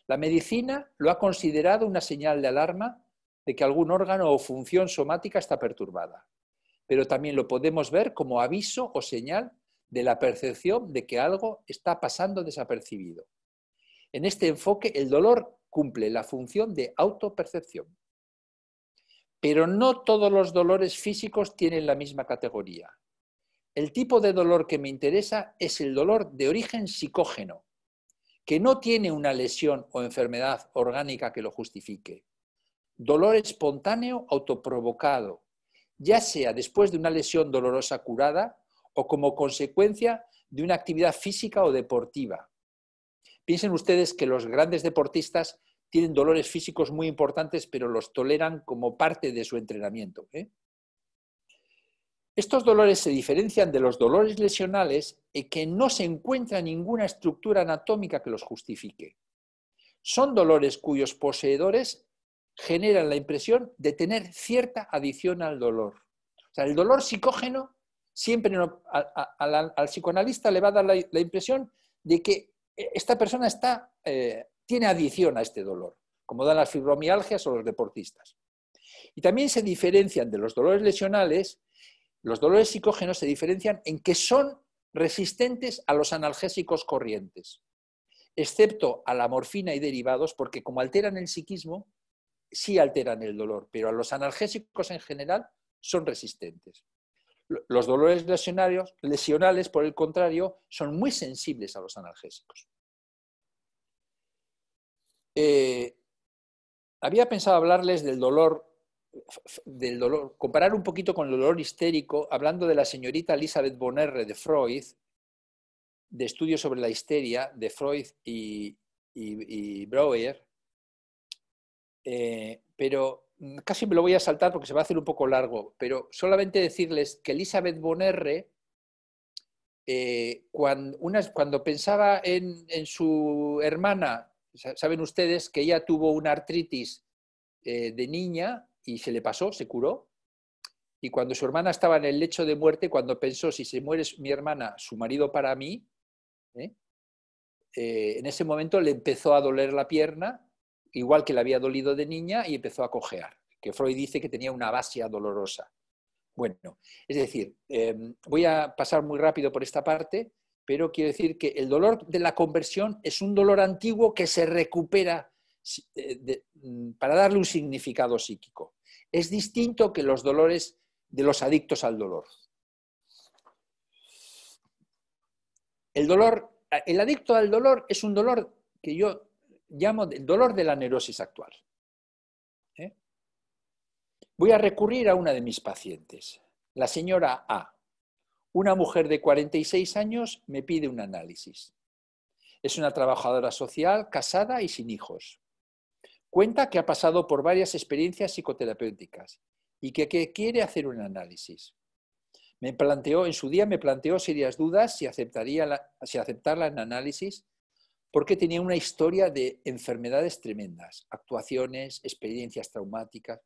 La medicina lo ha considerado una señal de alarma de que algún órgano o función somática está perturbada, pero también lo podemos ver como aviso o señal de la percepción de que algo está pasando desapercibido. En este enfoque, el dolor cumple la función de autopercepción. Pero no todos los dolores físicos tienen la misma categoría. El tipo de dolor que me interesa es el dolor de origen psicógeno, que no tiene una lesión o enfermedad orgánica que lo justifique. Dolor espontáneo autoprovocado, ya sea después de una lesión dolorosa curada o como consecuencia de una actividad física o deportiva. Piensen ustedes que los grandes deportistas tienen dolores físicos muy importantes, pero los toleran como parte de su entrenamiento. Estos dolores se diferencian de los dolores lesionales en que no se encuentra ninguna estructura anatómica que los justifique. Son dolores cuyos poseedores generan la impresión de tener cierta adicción al dolor. O sea, el dolor psicógeno siempre al psicoanalista le va a dar la impresión de que esta persona tiene adicción a este dolor, como dan las fibromialgias o los deportistas. Y también se diferencian de los dolores lesionales. Los dolores psicógenos se diferencian en que son resistentes a los analgésicos corrientes, excepto a la morfina y derivados, porque como alteran el psiquismo, sí alteran el dolor, pero a los analgésicos en general son resistentes. Los dolores lesionales, por el contrario, son muy sensibles a los analgésicos. Había pensado hablarles del dolor, comparar un poquito con el dolor histérico, hablando de la señorita Elisabeth Bonerre de Freud, de estudios sobre la histeria de Freud y Breuer, pero casi me lo voy a saltar porque se va a hacer un poco largo, pero solamente decirles que Elisabeth Bonerre, cuando pensaba en su hermana, saben ustedes que ella tuvo una artritis de niña y se le pasó, se curó, y cuando su hermana estaba en el lecho de muerte, cuando pensó, si se muere mi hermana, su marido para mí, en ese momento le empezó a doler la pierna, igual que le había dolido de niña, y empezó a cojear, que Freud dice que tenía una abasia dolorosa. Bueno, es decir, voy a pasar muy rápido por esta parte, pero quiero decir que el dolor de la conversión es un dolor antiguo que se recupera para darle un significado psíquico. Es distinto que los dolores de los adictos al dolor. El adicto al dolor es un dolor que yo llamo el dolor de la neurosis actual. Voy a recurrir a una de mis pacientes, la señora A. Una mujer de 46 años me pide un análisis. Es una trabajadora social, casada y sin hijos. Cuenta que ha pasado por varias experiencias psicoterapéuticas y que quiere hacer un análisis. En su día me planteó serias dudas si aceptarla en análisis, porque tenía una historia de enfermedades tremendas, actuaciones, experiencias traumáticas.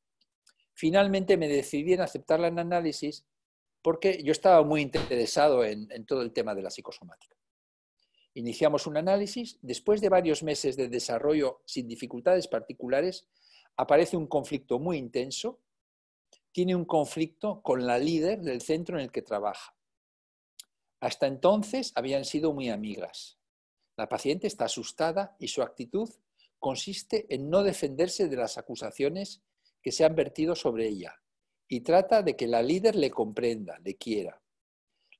Finalmente me decidí en aceptarla en análisis porque yo estaba muy interesado en todo el tema de la psicosomática. Iniciamos un análisis. Después de varios meses de desarrollo sin dificultades particulares, aparece un conflicto muy intenso. Tiene un conflicto con la líder del centro en el que trabaja. Hasta entonces habían sido muy amigas. La paciente está asustada y su actitud consiste en no defenderse de las acusaciones que se han vertido sobre ella y trata de que la líder le comprenda, le quiera.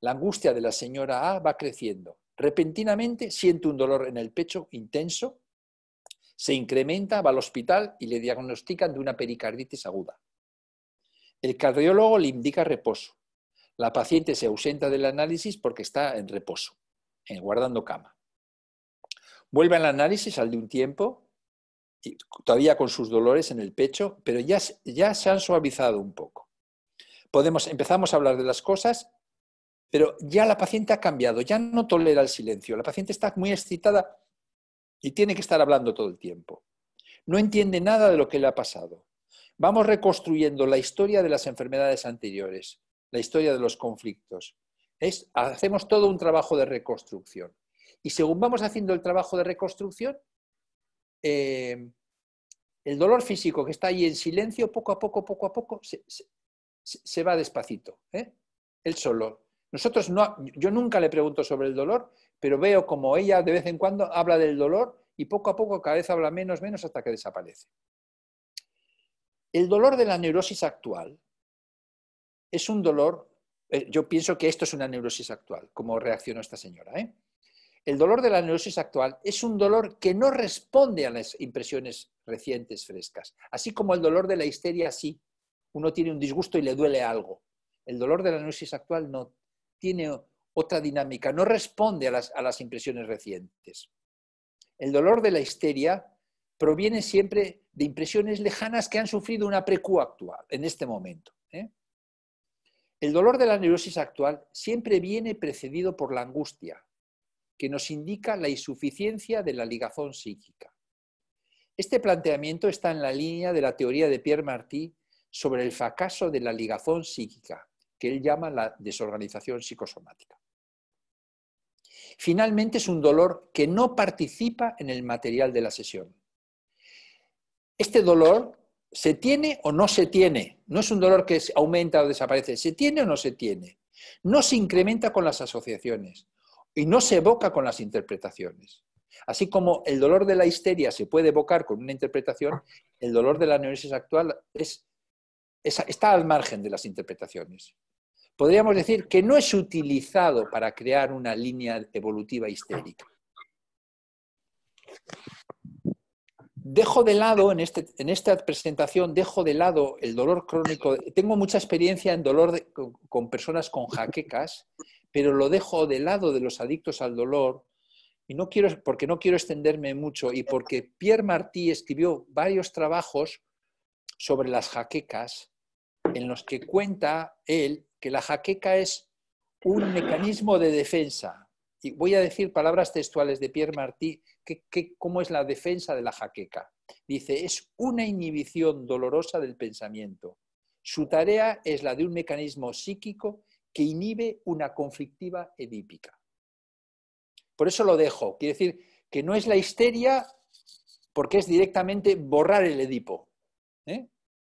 La angustia de la señora A va creciendo. Repentinamente siente un dolor en el pecho intenso, se incrementa, va al hospital y le diagnostican de una pericarditis aguda. El cardiólogo le indica reposo. La paciente se ausenta del análisis porque está en reposo, guardando cama. Vuelve al análisis al de un tiempo, y todavía con sus dolores en el pecho, pero ya se han suavizado un poco. Empezamos a hablar de las cosas, pero ya la paciente ha cambiado, ya no tolera el silencio. La paciente está muy excitada y tiene que estar hablando todo el tiempo. No entiende nada de lo que le ha pasado. Vamos reconstruyendo la historia de las enfermedades anteriores, la historia de los conflictos. Hacemos todo un trabajo de reconstrucción. Y según vamos haciendo el trabajo de reconstrucción, el dolor físico que está ahí en silencio, poco a poco, se va despacito. Él solo. Yo nunca le pregunto sobre el dolor, pero veo como ella de vez en cuando habla del dolor y poco a poco cada vez habla menos hasta que desaparece. El dolor de la neurosis actual es un dolor, yo pienso que esto es una neurosis actual, como reaccionó esta señora. El dolor de la neurosis actual es un dolor que no responde a las impresiones recientes, frescas. Así como el dolor de la histeria, sí. Uno tiene un disgusto y le duele algo. El dolor de la neurosis actual no tiene otra dinámica, no responde a las impresiones recientes. El dolor de la histeria proviene siempre de impresiones lejanas que han sufrido una precu actual, en este momento. El dolor de la neurosis actual siempre viene precedido por la angustia, que nos indica la insuficiencia de la ligazón psíquica. Este planteamiento está en la línea de la teoría de Pierre Martí sobre el fracaso de la ligazón psíquica, que él llama la desorganización psicosomática. Finalmente, es un dolor que no participa en el material de la sesión. Este dolor se tiene o no se tiene. No es un dolor que aumenta o desaparece. Se tiene o no se tiene. No se incrementa con las asociaciones y no se evoca con las interpretaciones. Así como el dolor de la histeria se puede evocar con una interpretación, el dolor de la neurosis actual está al margen de las interpretaciones. Podríamos decir que no es utilizado para crear una línea evolutiva histérica. Dejo de lado, en esta presentación, dejo de lado el dolor crónico. Tengo mucha experiencia en dolor con personas con jaquecas, pero lo dejo de lado de los adictos al dolor, y porque no quiero extenderme mucho y porque Pierre Martí escribió varios trabajos sobre las jaquecas en los que cuenta él que la jaqueca es un mecanismo de defensa. Y voy a decir palabras textuales de Pierre Martí, cómo es la defensa de la jaqueca. Dice, es una inhibición dolorosa del pensamiento. Su tarea es la de un mecanismo psíquico que inhibe una conflictiva edípica. Por eso lo dejo. Quiere decir que no es la histeria porque es directamente borrar el Edipo.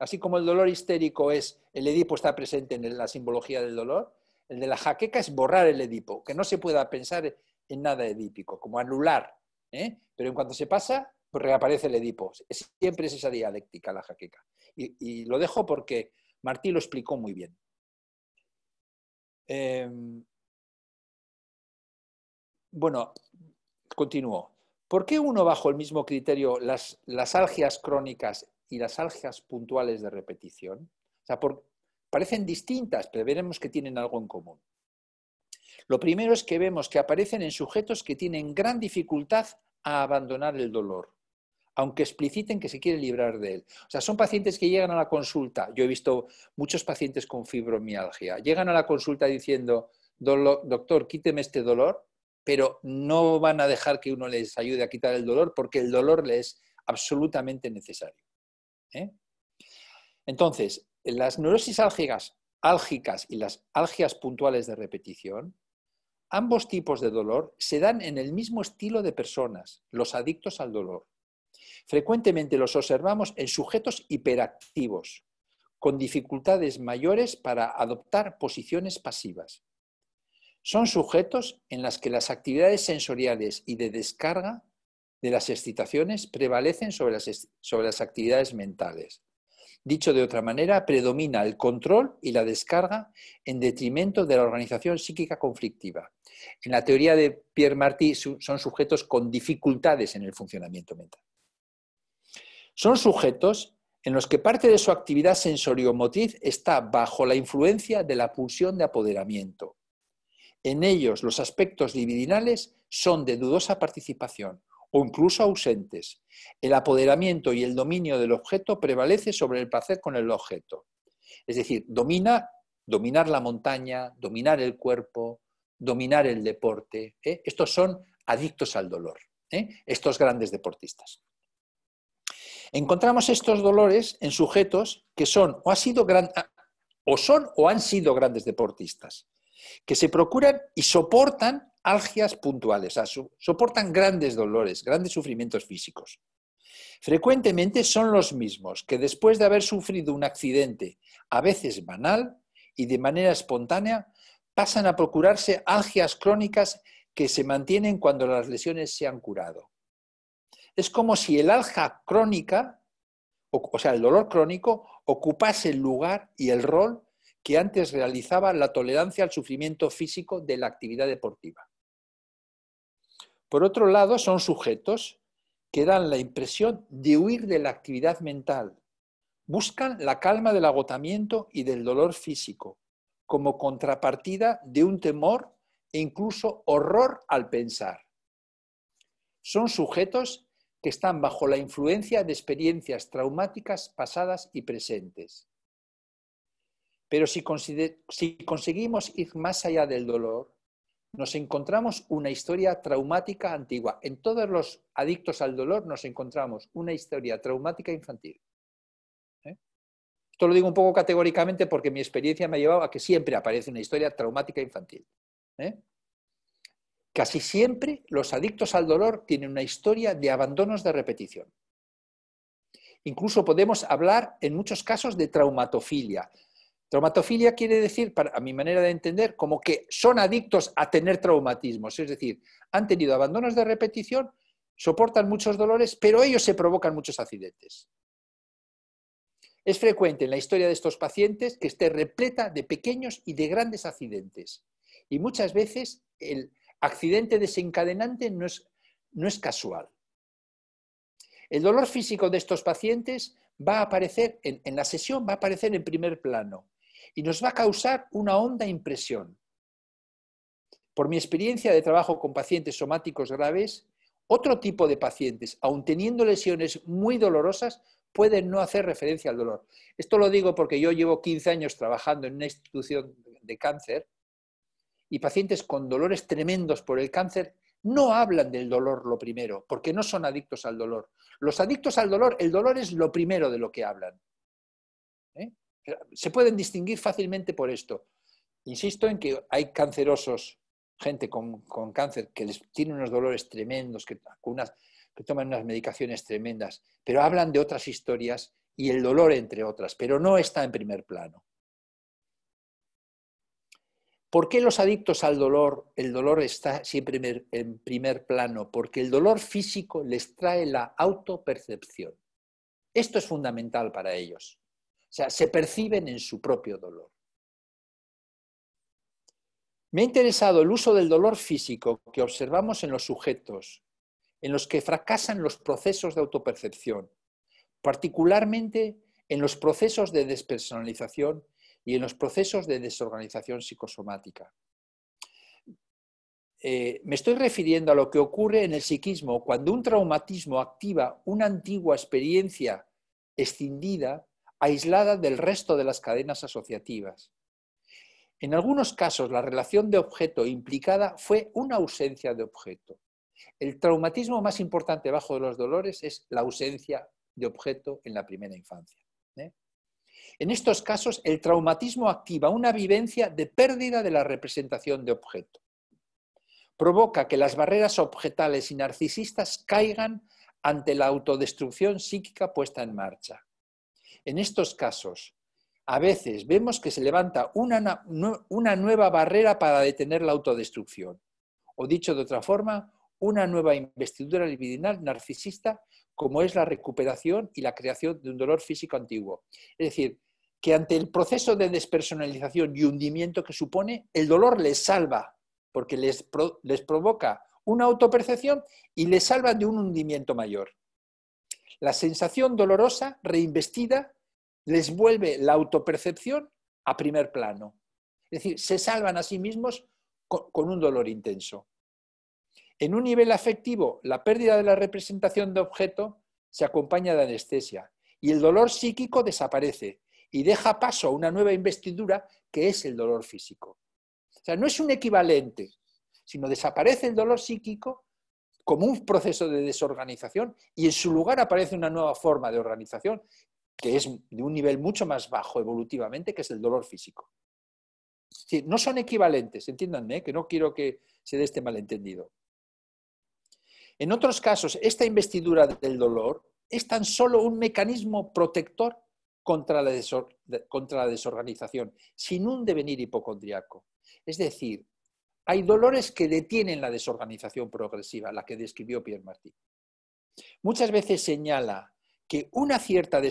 Así como el dolor histérico es, el Edipo está presente en la simbología del dolor, el de la jaqueca es borrar el Edipo, que no se pueda pensar en nada edípico, como anular. Pero en cuanto se pasa, pues reaparece el Edipo. Siempre es esa dialéctica la jaqueca. Y lo dejo porque Martí lo explicó muy bien. Bueno, continúo. ¿Por qué uno bajo el mismo criterio las algias crónicas y las algias puntuales de repetición? O sea, parecen distintas, pero veremos que tienen algo en común. Lo primero es que vemos que aparecen en sujetos que tienen gran dificultad a abandonar el dolor, aunque expliciten que se quieren librar de él. O sea, son pacientes que llegan a la consulta. Yo he visto muchos pacientes con fibromialgia. Llegan a la consulta diciendo, doctor, quíteme este dolor, pero no van a dejar que uno les ayude a quitar el dolor porque el dolor les es absolutamente necesario. Entonces, las neurosis álgicas y las algias puntuales de repetición, ambos tipos de dolor se dan en el mismo estilo de personas, los adictos al dolor. Frecuentemente los observamos en sujetos hiperactivos, con dificultades mayores para adoptar posiciones pasivas. Son sujetos en las que las actividades sensoriales y de descarga de las excitaciones prevalecen sobre las actividades mentales. Dicho de otra manera, predomina el control y la descarga en detrimento de la organización psíquica conflictiva. En la teoría de Pierre Martí son sujetos con dificultades en el funcionamiento mental. Son sujetos en los que parte de su actividad sensoriomotriz está bajo la influencia de la pulsión de apoderamiento. En ellos los aspectos libidinales son de dudosa participación o incluso ausentes. El apoderamiento y el dominio del objeto prevalece sobre el placer con el objeto. Es decir, dominar la montaña, dominar el cuerpo, dominar el deporte. Estos son adictos al dolor, estos grandes deportistas. Encontramos estos dolores en sujetos que son o han sido grandes deportistas, que se procuran y soportan algias puntuales, o sea, soportan grandes dolores, grandes sufrimientos físicos. Frecuentemente son los mismos que después de haber sufrido un accidente, a veces banal y de manera espontánea, pasan a procurarse algias crónicas que se mantienen cuando las lesiones se han curado. Es como si el algia crónica, o sea, el dolor crónico, ocupase el lugar y el rol que antes realizaba la tolerancia al sufrimiento físico de la actividad deportiva. Por otro lado, son sujetos que dan la impresión de huir de la actividad mental. Buscan la calma del agotamiento y del dolor físico, como contrapartida de un temor e incluso horror al pensar. Son sujetos que están bajo la influencia de experiencias traumáticas pasadas y presentes. Pero si conseguimos ir más allá del dolor, nos encontramos una historia traumática antigua. En todos los adictos al dolor nos encontramos una historia traumática infantil. Esto lo digo un poco categóricamente porque mi experiencia me ha llevado a que siempre aparece una historia traumática infantil. Casi siempre los adictos al dolor tienen una historia de abandonos de repetición. Incluso podemos hablar en muchos casos de traumatofilia. Traumatofilia quiere decir, a mi manera de entender, como que son adictos a tener traumatismos, es decir, han tenido abandonos de repetición, soportan muchos dolores, pero ellos se provocan muchos accidentes. Es frecuente en la historia de estos pacientes que esté repleta de pequeños y de grandes accidentes. Y muchas veces el accidente desencadenante no es casual. El dolor físico de estos pacientes va a aparecer, en la sesión va a aparecer en primer plano y nos va a causar una honda impresión. Por mi experiencia de trabajo con pacientes somáticos graves, otro tipo de pacientes, aun teniendo lesiones muy dolorosas, pueden no hacer referencia al dolor. Esto lo digo porque yo llevo 15 años trabajando en una institución de cáncer y pacientes con dolores tremendos por el cáncer no hablan del dolor lo primero, porque no son adictos al dolor. Los adictos al dolor, el dolor es lo primero de lo que hablan. Se pueden distinguir fácilmente por esto. Insisto en que hay cancerosos, gente con cáncer, que tiene unos dolores tremendos, que toman unas medicaciones tremendas, pero hablan de otras historias y el dolor entre otras, pero no está en primer plano. ¿Por qué los adictos al dolor, el dolor está siempre en primer plano? Porque el dolor físico les trae la autopercepción. Esto es fundamental para ellos. O sea, se perciben en su propio dolor. Me ha interesado el uso del dolor físico que observamos en los sujetos, en los que fracasan los procesos de autopercepción, particularmente en los procesos de despersonalización y en los procesos de desorganización psicosomática. Me estoy refiriendo a lo que ocurre en el psiquismo cuando un traumatismo activa una antigua experiencia escindida, aislada del resto de las cadenas asociativas. En algunos casos, la relación de objeto implicada fue una ausencia de objeto. El traumatismo más importante bajo de los dolores es la ausencia de objeto en la primera infancia. En estos casos, el traumatismo activa una vivencia de pérdida de la representación de objeto. Provoca que las barreras objetales y narcisistas caigan ante la autodestrucción psíquica puesta en marcha. En estos casos, a veces vemos que se levanta una nueva barrera para detener la autodestrucción. O dicho de otra forma, una nueva investidura libidinal narcisista como es la recuperación y la creación de un dolor físico antiguo. Es decir, que ante el proceso de despersonalización y hundimiento que supone, el dolor les salva, porque les provoca una autopercepción y les salva de un hundimiento mayor. La sensación dolorosa, reinvestida, les vuelve la autopercepción a primer plano. Es decir, se salvan a sí mismos con un dolor intenso. En un nivel afectivo, la pérdida de la representación de objeto se acompaña de anestesia y el dolor psíquico desaparece y deja paso a una nueva investidura que es el dolor físico. O sea, no es un equivalente, sino desaparece el dolor psíquico como un proceso de desorganización y en su lugar aparece una nueva forma de organización que es de un nivel mucho más bajo evolutivamente, que es el dolor físico. Sí, no son equivalentes, entiéndanme, que no quiero que se dé este malentendido. En otros casos, esta investidura del dolor es tan solo un mecanismo protector contra la desorganización, sin un devenir hipocondriaco. Es decir, hay dolores que detienen la desorganización progresiva, la que describió Pierre Martí. Muchas veces señala que una cierta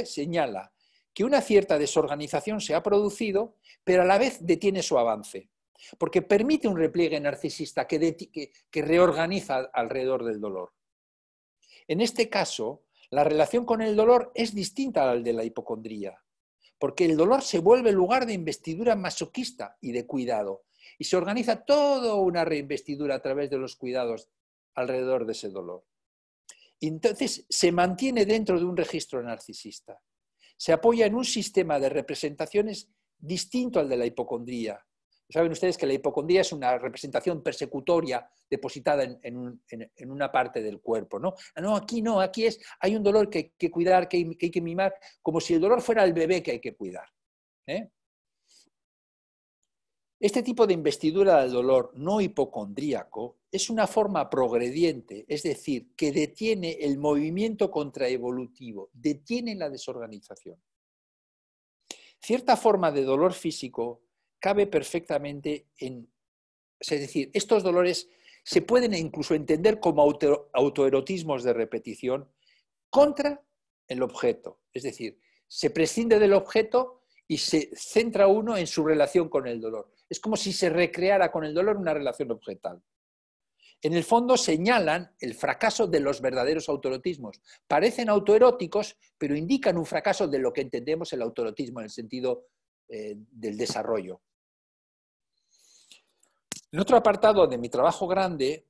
señala que una cierta desorganización se ha producido, pero a la vez detiene su avance, porque permite un repliegue narcisista que reorganiza alrededor del dolor. En este caso, la relación con el dolor es distinta al de la hipocondría, porque el dolor se vuelve lugar de investidura masoquista y de cuidado, y se organiza toda una reinvestidura a través de los cuidados alrededor de ese dolor. Y entonces se mantiene dentro de un registro narcisista. Se apoya en un sistema de representaciones distinto al de la hipocondría. Saben ustedes que la hipocondría es una representación persecutoria depositada en una parte del cuerpo, ¿no? No, aquí hay un dolor que hay que cuidar, que hay que mimar, como si el dolor fuera el bebé que hay que cuidar. Este tipo de investidura del dolor no hipocondríaco es una forma progrediente, es decir, que detiene el movimiento contraevolutivo, detiene la desorganización. Cierta forma de dolor físico cabe perfectamente es decir, estos dolores se pueden incluso entender como autoerotismos de repetición contra el objeto, es decir, se prescinde del objeto y se centra uno en su relación con el dolor. Es como si se recreara con el dolor una relación objetal. En el fondo señalan el fracaso de los verdaderos autoerotismos. Parecen autoeróticos, pero indican un fracaso de lo que entendemos el autoerotismo en el sentido del desarrollo. En otro apartado de mi trabajo grande,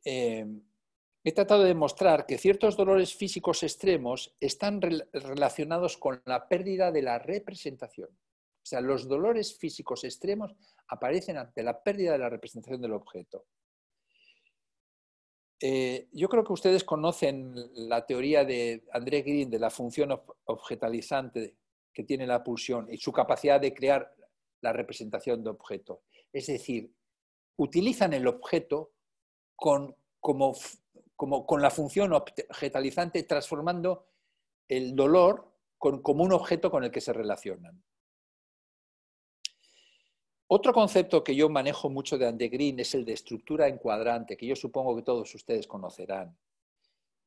he tratado de demostrar que ciertos dolores físicos extremos están relacionados con la pérdida de la representación. O sea, los dolores físicos extremos aparecen ante la pérdida de la representación del objeto. Yo creo que ustedes conocen la teoría de André Green de la función objetalizante que tiene la pulsión y su capacidad de crear la representación de objeto. Es decir, utilizan el objeto con la función objetalizante, transformando el dolor como un objeto con el que se relacionan. Otro concepto que yo manejo mucho de André Green es el de estructura encuadrante, que yo supongo que todos ustedes conocerán.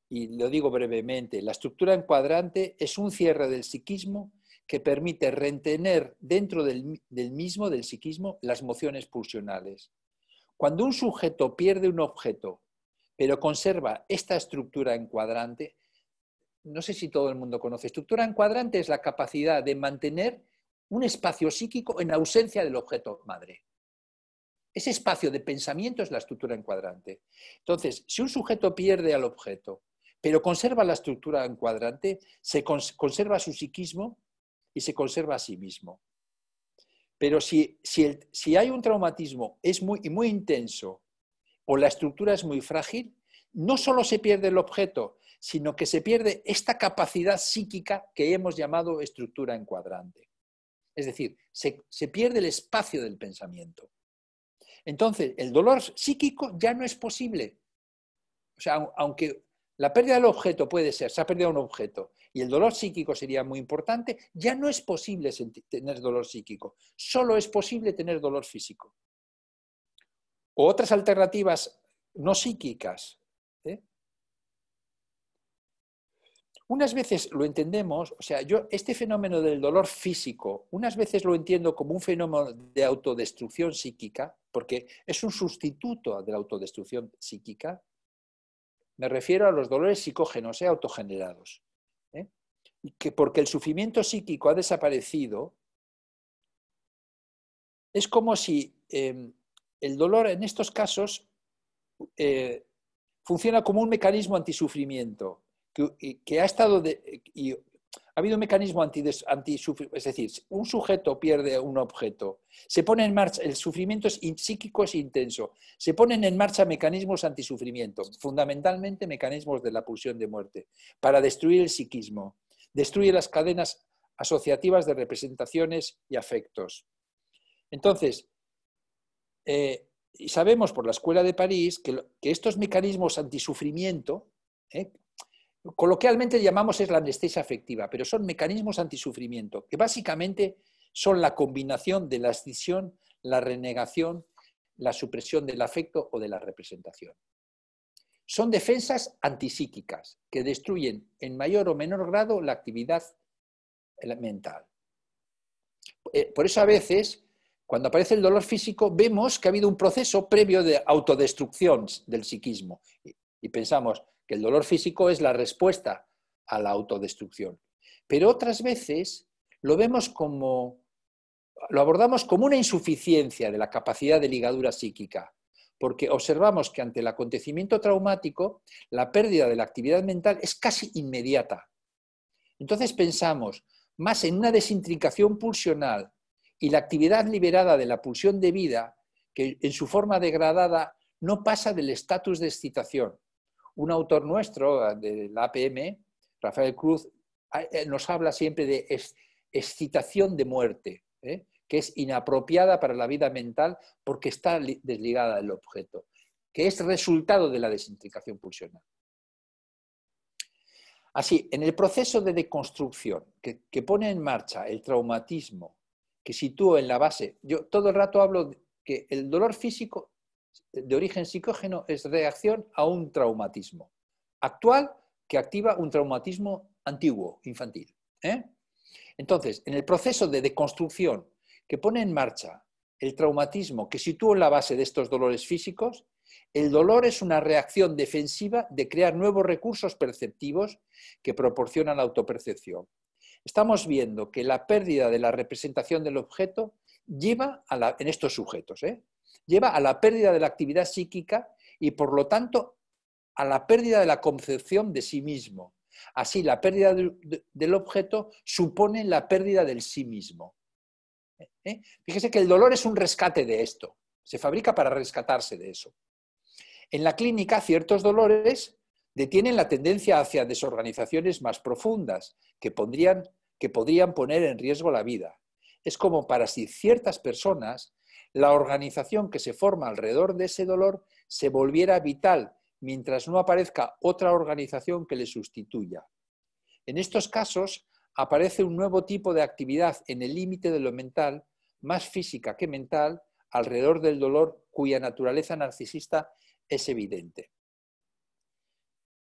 Y lo digo brevemente, la estructura encuadrante es un cierre del psiquismo que permite retener dentro del psiquismo las mociones pulsionales. Cuando un sujeto pierde un objeto, pero conserva esta estructura encuadrante, no sé si todo el mundo conoce, estructura encuadrante es la capacidad de mantener un espacio psíquico en ausencia del objeto madre. Ese espacio de pensamiento es la estructura encuadrante. Entonces, si un sujeto pierde al objeto, pero conserva la estructura encuadrante, se conserva su psiquismo y se conserva a sí mismo. Pero si hay un traumatismo muy intenso o la estructura es muy frágil, no solo se pierde el objeto, sino que se pierde esta capacidad psíquica que hemos llamado estructura encuadrante. Es decir, se pierde el espacio del pensamiento. Entonces, el dolor psíquico ya no es posible. O sea, aunque la pérdida del objeto puede ser, se ha perdido un objeto, y el dolor psíquico sería muy importante, ya no es posible tener dolor psíquico. Solo es posible tener dolor físico. O otras alternativas no psíquicas. Unas veces lo entendemos, o sea, yo este fenómeno del dolor físico, unas veces lo entiendo como un fenómeno de autodestrucción psíquica, porque es un sustituto de la autodestrucción psíquica. Me refiero a los dolores psicógenos, autogenerados. Y que porque el sufrimiento psíquico ha desaparecido, es como si el dolor en estos casos funciona como un mecanismo antisufrimiento, que ha estado ha habido un mecanismo antisufrimiento, es decir, un sujeto pierde un objeto, se pone en marcha, el sufrimiento psíquico es intenso, se ponen en marcha mecanismos antisufrimiento, fundamentalmente mecanismos de la pulsión de muerte, para destruir el psiquismo, destruye las cadenas asociativas de representaciones y afectos. Entonces, sabemos por la Escuela de París que estos mecanismos antisufrimiento, coloquialmente llamamos es la anestesia afectiva, pero son mecanismos antisufrimiento, que básicamente son la combinación de la escisión, la renegación, la supresión del afecto o de la representación. Son defensas antipsíquicas que destruyen en mayor o menor grado la actividad mental. Por eso a veces, cuando aparece el dolor físico, vemos que ha habido un proceso previo de autodestrucción del psiquismo y pensamos que el dolor físico es la respuesta a la autodestrucción. Pero otras veces lo abordamos como una insuficiencia de la capacidad de ligadura psíquica, porque observamos que ante el acontecimiento traumático la pérdida de la actividad mental es casi inmediata. Entonces pensamos más en una desintricación pulsional y la actividad liberada de la pulsión de vida, que en su forma degradada no pasa del estatus de excitación. Un autor nuestro de la APM, Rafael Cruz, nos habla siempre de excitación de muerte, que es inapropiada para la vida mental porque está desligada del objeto, que es resultado de la desintricación pulsional. Así, en el proceso de deconstrucción que pone en marcha el traumatismo, que sitúa en la base, yo todo el rato hablo de que el dolor físico de origen psicógeno es reacción a un traumatismo actual que activa un traumatismo antiguo, infantil. Entonces, en el proceso de deconstrucción que pone en marcha el traumatismo que sitúa en la base de estos dolores físicos, el dolor es una reacción defensiva de crear nuevos recursos perceptivos que proporcionan la autopercepción. Estamos viendo que la pérdida de la representación del objeto lleva en estos sujetos, lleva a la pérdida de la actividad psíquica y, por lo tanto, a la pérdida de la concepción de sí mismo. Así, la pérdida del objeto supone la pérdida del sí mismo. Fíjese que el dolor es un rescate de esto. Se fabrica para rescatarse de eso. En la clínica, ciertos dolores detienen la tendencia hacia desorganizaciones más profundas que podrían poner en riesgo la vida. Es como para si ciertas personas la organización que se forma alrededor de ese dolor se volviera vital mientras no aparezca otra organización que le sustituya. En estos casos aparece un nuevo tipo de actividad en el límite de lo mental, más física que mental, alrededor del dolor cuya naturaleza narcisista es evidente.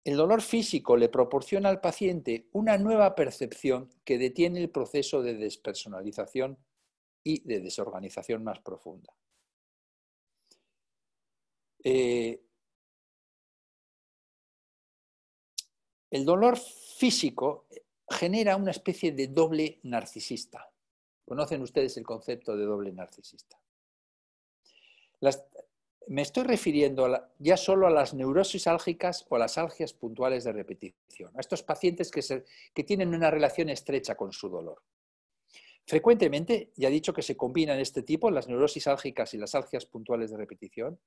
El dolor físico le proporciona al paciente una nueva percepción que detiene el proceso de despersonalización y de desorganización más profunda. El dolor físico genera una especie de doble narcisista. ¿Conocen ustedes el concepto de doble narcisista? Me estoy refiriendo ya solo a las neurosis álgicas o a las algias puntuales de repetición, a estos pacientes que tienen una relación estrecha con su dolor. Frecuentemente, ya he dicho que se combinan este tipo, las neurosis álgicas y las algias puntuales de repetición,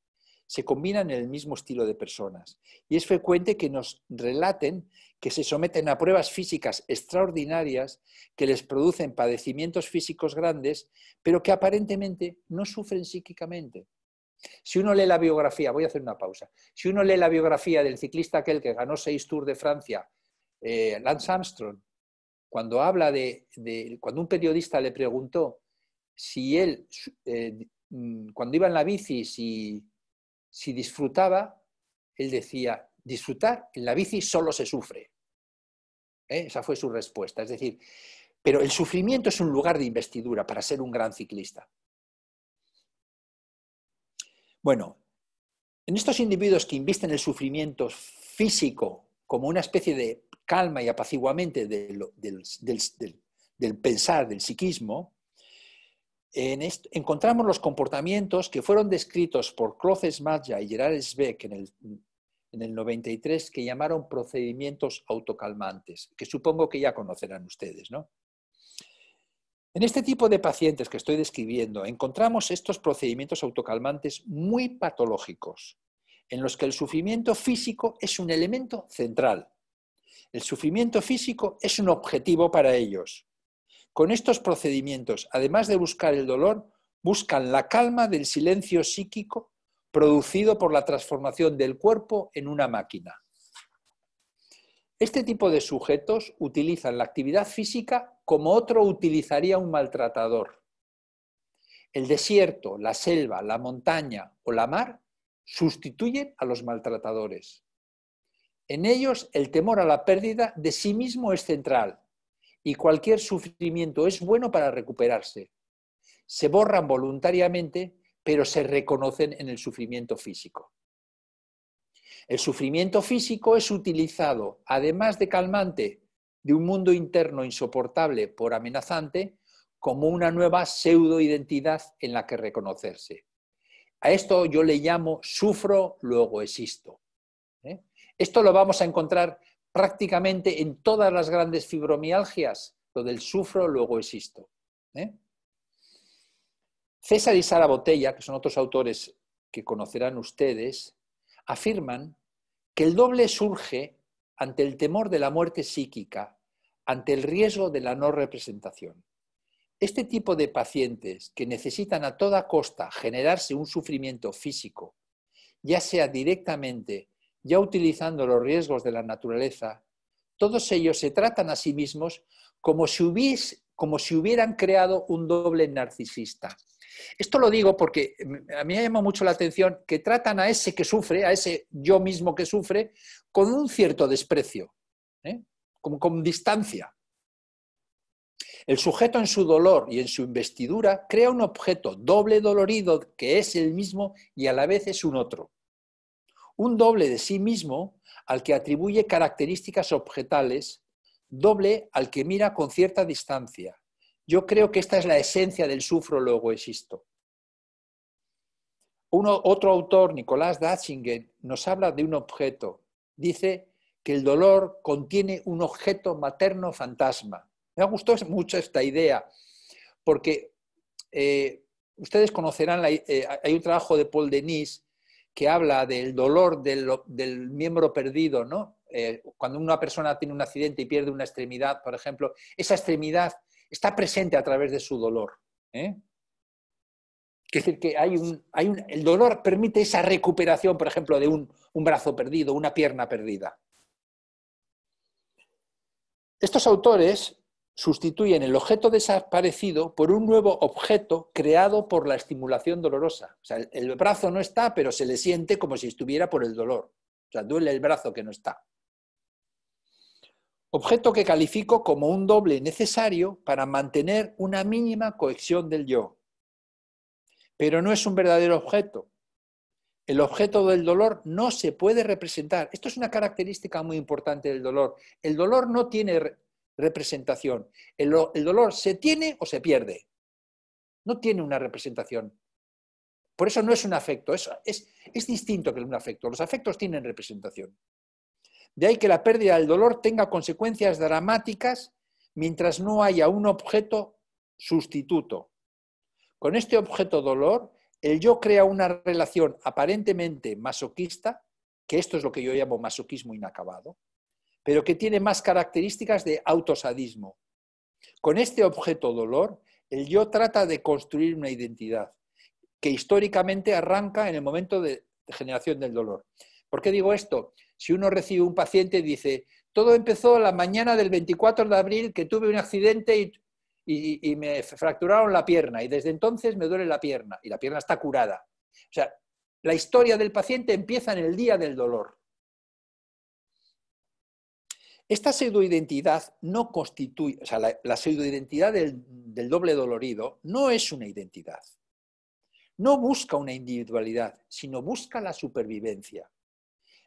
se combinan en el mismo estilo de personas. Y es frecuente que nos relaten que se someten a pruebas físicas extraordinarias que les producen padecimientos físicos grandes, pero que aparentemente no sufren psíquicamente. Si uno lee la biografía, voy a hacer una pausa, si uno lee la biografía del ciclista aquel que ganó 6 Tours de Francia, Lance Armstrong, cuando habla cuando un periodista le preguntó si él, cuando iba en la bici, si disfrutaba, él decía, disfrutar en la bici solo se sufre. Esa fue su respuesta. Es decir, pero el sufrimiento es un lugar de investidura para ser un gran ciclista. Bueno, en estos individuos que invisten el sufrimiento físico como una especie de calma y apaciguamiento del pensar, del psiquismo, encontramos los comportamientos que fueron descritos por Claude Smadja y Gerard Sveck en el 93, que llamaron procedimientos autocalmantes, que supongo que ya conocerán ustedes, ¿no? En este tipo de pacientes que estoy describiendo, encontramos estos procedimientos autocalmantes muy patológicos, en los que el sufrimiento físico es un elemento central. El sufrimiento físico es un objetivo para ellos. Con estos procedimientos, además de buscar el dolor, buscan la calma del silencio psíquico producido por la transformación del cuerpo en una máquina. Este tipo de sujetos utilizan la actividad física como otro utilizaría un maltratador. El desierto, la selva, la montaña o la mar sustituyen a los maltratadores. En ellos el temor a la pérdida de sí mismo es central y cualquier sufrimiento es bueno para recuperarse. Se borran voluntariamente, pero se reconocen en el sufrimiento físico. El sufrimiento físico es utilizado, además de calmante de un mundo interno insoportable por amenazante, como una nueva pseudoidentidad en la que reconocerse. A esto yo le llamo sufro, luego existo. Esto lo vamos a encontrar prácticamente en todas las grandes fibromialgias, lo del sufro, luego existo. César y Sara Botella, que son otros autores que conocerán ustedes, afirman que el doble surge ante el temor de la muerte psíquica, ante el riesgo de la no representación. Este tipo de pacientes que necesitan a toda costa generarse un sufrimiento físico, ya sea directamente, ya utilizando los riesgos de la naturaleza, todos ellos se tratan a sí mismos como si hubieran creado un doble narcisista. Esto lo digo porque a mí me llama mucho la atención que tratan a ese que sufre, a ese yo mismo que sufre, con un cierto desprecio, como con distancia. El sujeto en su dolor y en su investidura crea un objeto doble dolorido que es el mismo y a la vez es un otro. Un doble de sí mismo al que atribuye características objetales, doble al que mira con cierta distancia. Yo creo que esta es la esencia del sufro, luego existo. Otro autor, Nicolás Datsingen, nos habla de un objeto. Dice que el dolor contiene un objeto materno fantasma. Me ha gustado mucho esta idea, porque ustedes conocerán, hay un trabajo de Paul Denis que habla del dolor del miembro perdido, ¿no? Cuando una persona tiene un accidente y pierde una extremidad, por ejemplo, esa extremidad está presente a través de su dolor. Es decir, que el dolor permite esa recuperación, por ejemplo, de un brazo perdido, una pierna perdida. Estos autores sustituyen el objeto desaparecido por un nuevo objeto creado por la estimulación dolorosa. O sea, el brazo no está, pero se le siente como si estuviera por el dolor. O sea, duele el brazo que no está. Objeto que califico como un doble necesario para mantener una mínima cohesión del yo. Pero no es un verdadero objeto. El objeto del dolor no se puede representar. Esto es una característica muy importante del dolor. El dolor no tiene representación. El dolor se tiene o se pierde. No tiene una representación. Por eso no es un afecto. Es distinto que un afecto. Los afectos tienen representación. De ahí que la pérdida del dolor tenga consecuencias dramáticas mientras no haya un objeto sustituto. Con este objeto dolor, el yo crea una relación aparentemente masoquista, que esto es lo que yo llamo masoquismo inacabado, pero que tiene más características de autosadismo. Con este objeto dolor, el yo trata de construir una identidad que históricamente arranca en el momento de generación del dolor. ¿Por qué digo esto? Si uno recibe un paciente y dice, todo empezó la mañana del 24 de abril que tuve un accidente y me fracturaron la pierna y desde entonces me duele la pierna y la pierna está curada. O sea, la historia del paciente empieza en el día del dolor. Esta pseudoidentidad no constituye, o sea, la pseudoidentidad del doble dolorido no es una identidad. No busca una individualidad, sino busca la supervivencia.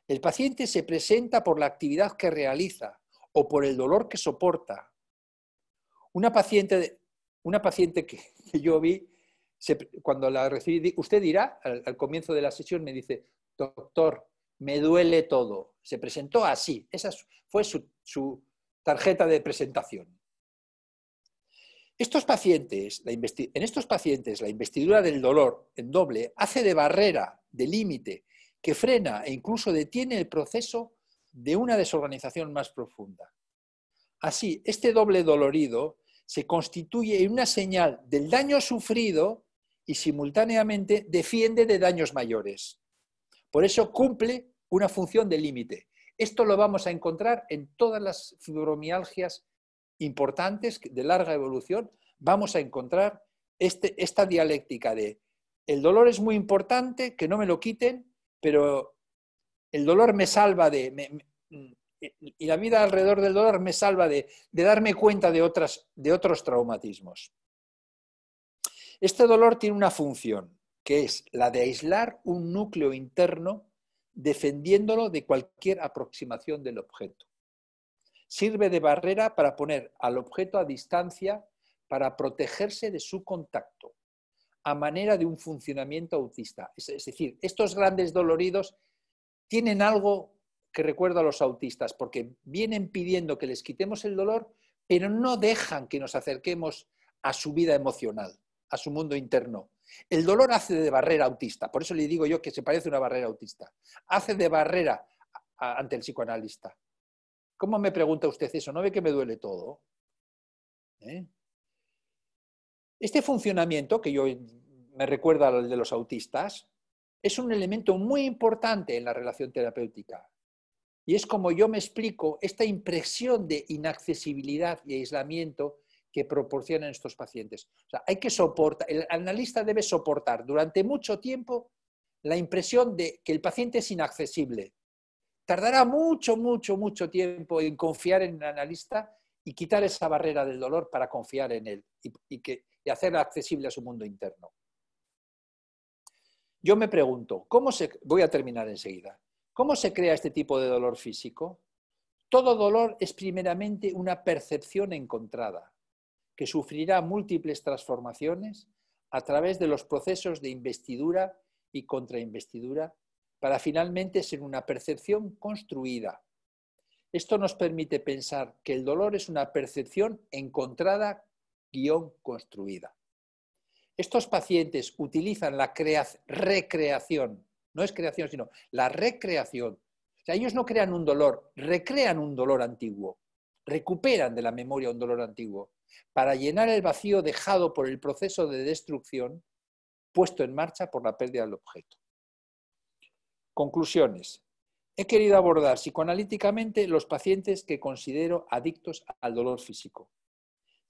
El paciente se presenta por la actividad que realiza o por el dolor que soporta. Una paciente que yo vi Cuando la recibí, usted dirá, al comienzo de la sesión me dice, doctor, me duele todo. Se presentó así, esa fue su tarjeta de presentación. En estos pacientes, la investidura del dolor en doble hace de barrera, de límite, que frena e incluso detiene el proceso de una desorganización más profunda. Así, este doble dolorido se constituye en una señal del daño sufrido y simultáneamente defiende de daños mayores. Por eso cumple una función de límite. Esto lo vamos a encontrar en todas las fibromialgias importantes de larga evolución. Vamos a encontrar esta dialéctica de el dolor es muy importante, que no me lo quiten, pero el dolor me salva y la vida alrededor del dolor me salva de darme cuenta de otros traumatismos. Este dolor tiene una función, que es la de aislar un núcleo interno defendiéndolo de cualquier aproximación del objeto. Sirve de barrera para poner al objeto a distancia para protegerse de su contacto, a manera de un funcionamiento autista. Es decir, estos grandes doloridos tienen algo que recuerdo a los autistas, porque vienen pidiendo que les quitemos el dolor, pero no dejan que nos acerquemos a su vida emocional, a su mundo interno. El dolor hace de barrera autista, por eso le digo yo que se parece a una barrera autista. Hace de barrera ante el psicoanalista. ¿Cómo me pregunta usted eso? ¿No ve que me duele todo? Este funcionamiento, que yo me recuerda al de los autistas, es un elemento muy importante en la relación terapéutica. Y es como yo me explico esta impresión de inaccesibilidad y aislamiento que proporcionan estos pacientes. O sea, hay que soportar, el analista debe soportar durante mucho tiempo la impresión de que el paciente es inaccesible. Tardará mucho tiempo en confiar en el analista y quitar esa barrera del dolor para confiar en él y hacerlo accesible a su mundo interno. Yo me pregunto, voy a terminar enseguida, ¿cómo se crea este tipo de dolor físico? Todo dolor es primeramente una percepción encontrada, que sufrirá múltiples transformaciones a través de los procesos de investidura y contrainvestidura para finalmente ser una percepción construida. Esto nos permite pensar que el dolor es una percepción encontrada construida. Estos pacientes utilizan la recreación, no es creación, sino la recreación. O sea, ellos no crean un dolor, recrean un dolor antiguo, recuperan de la memoria un dolor antiguo, para llenar el vacío dejado por el proceso de destrucción puesto en marcha por la pérdida del objeto. Conclusiones. He querido abordar psicoanalíticamente los pacientes que considero adictos al dolor físico,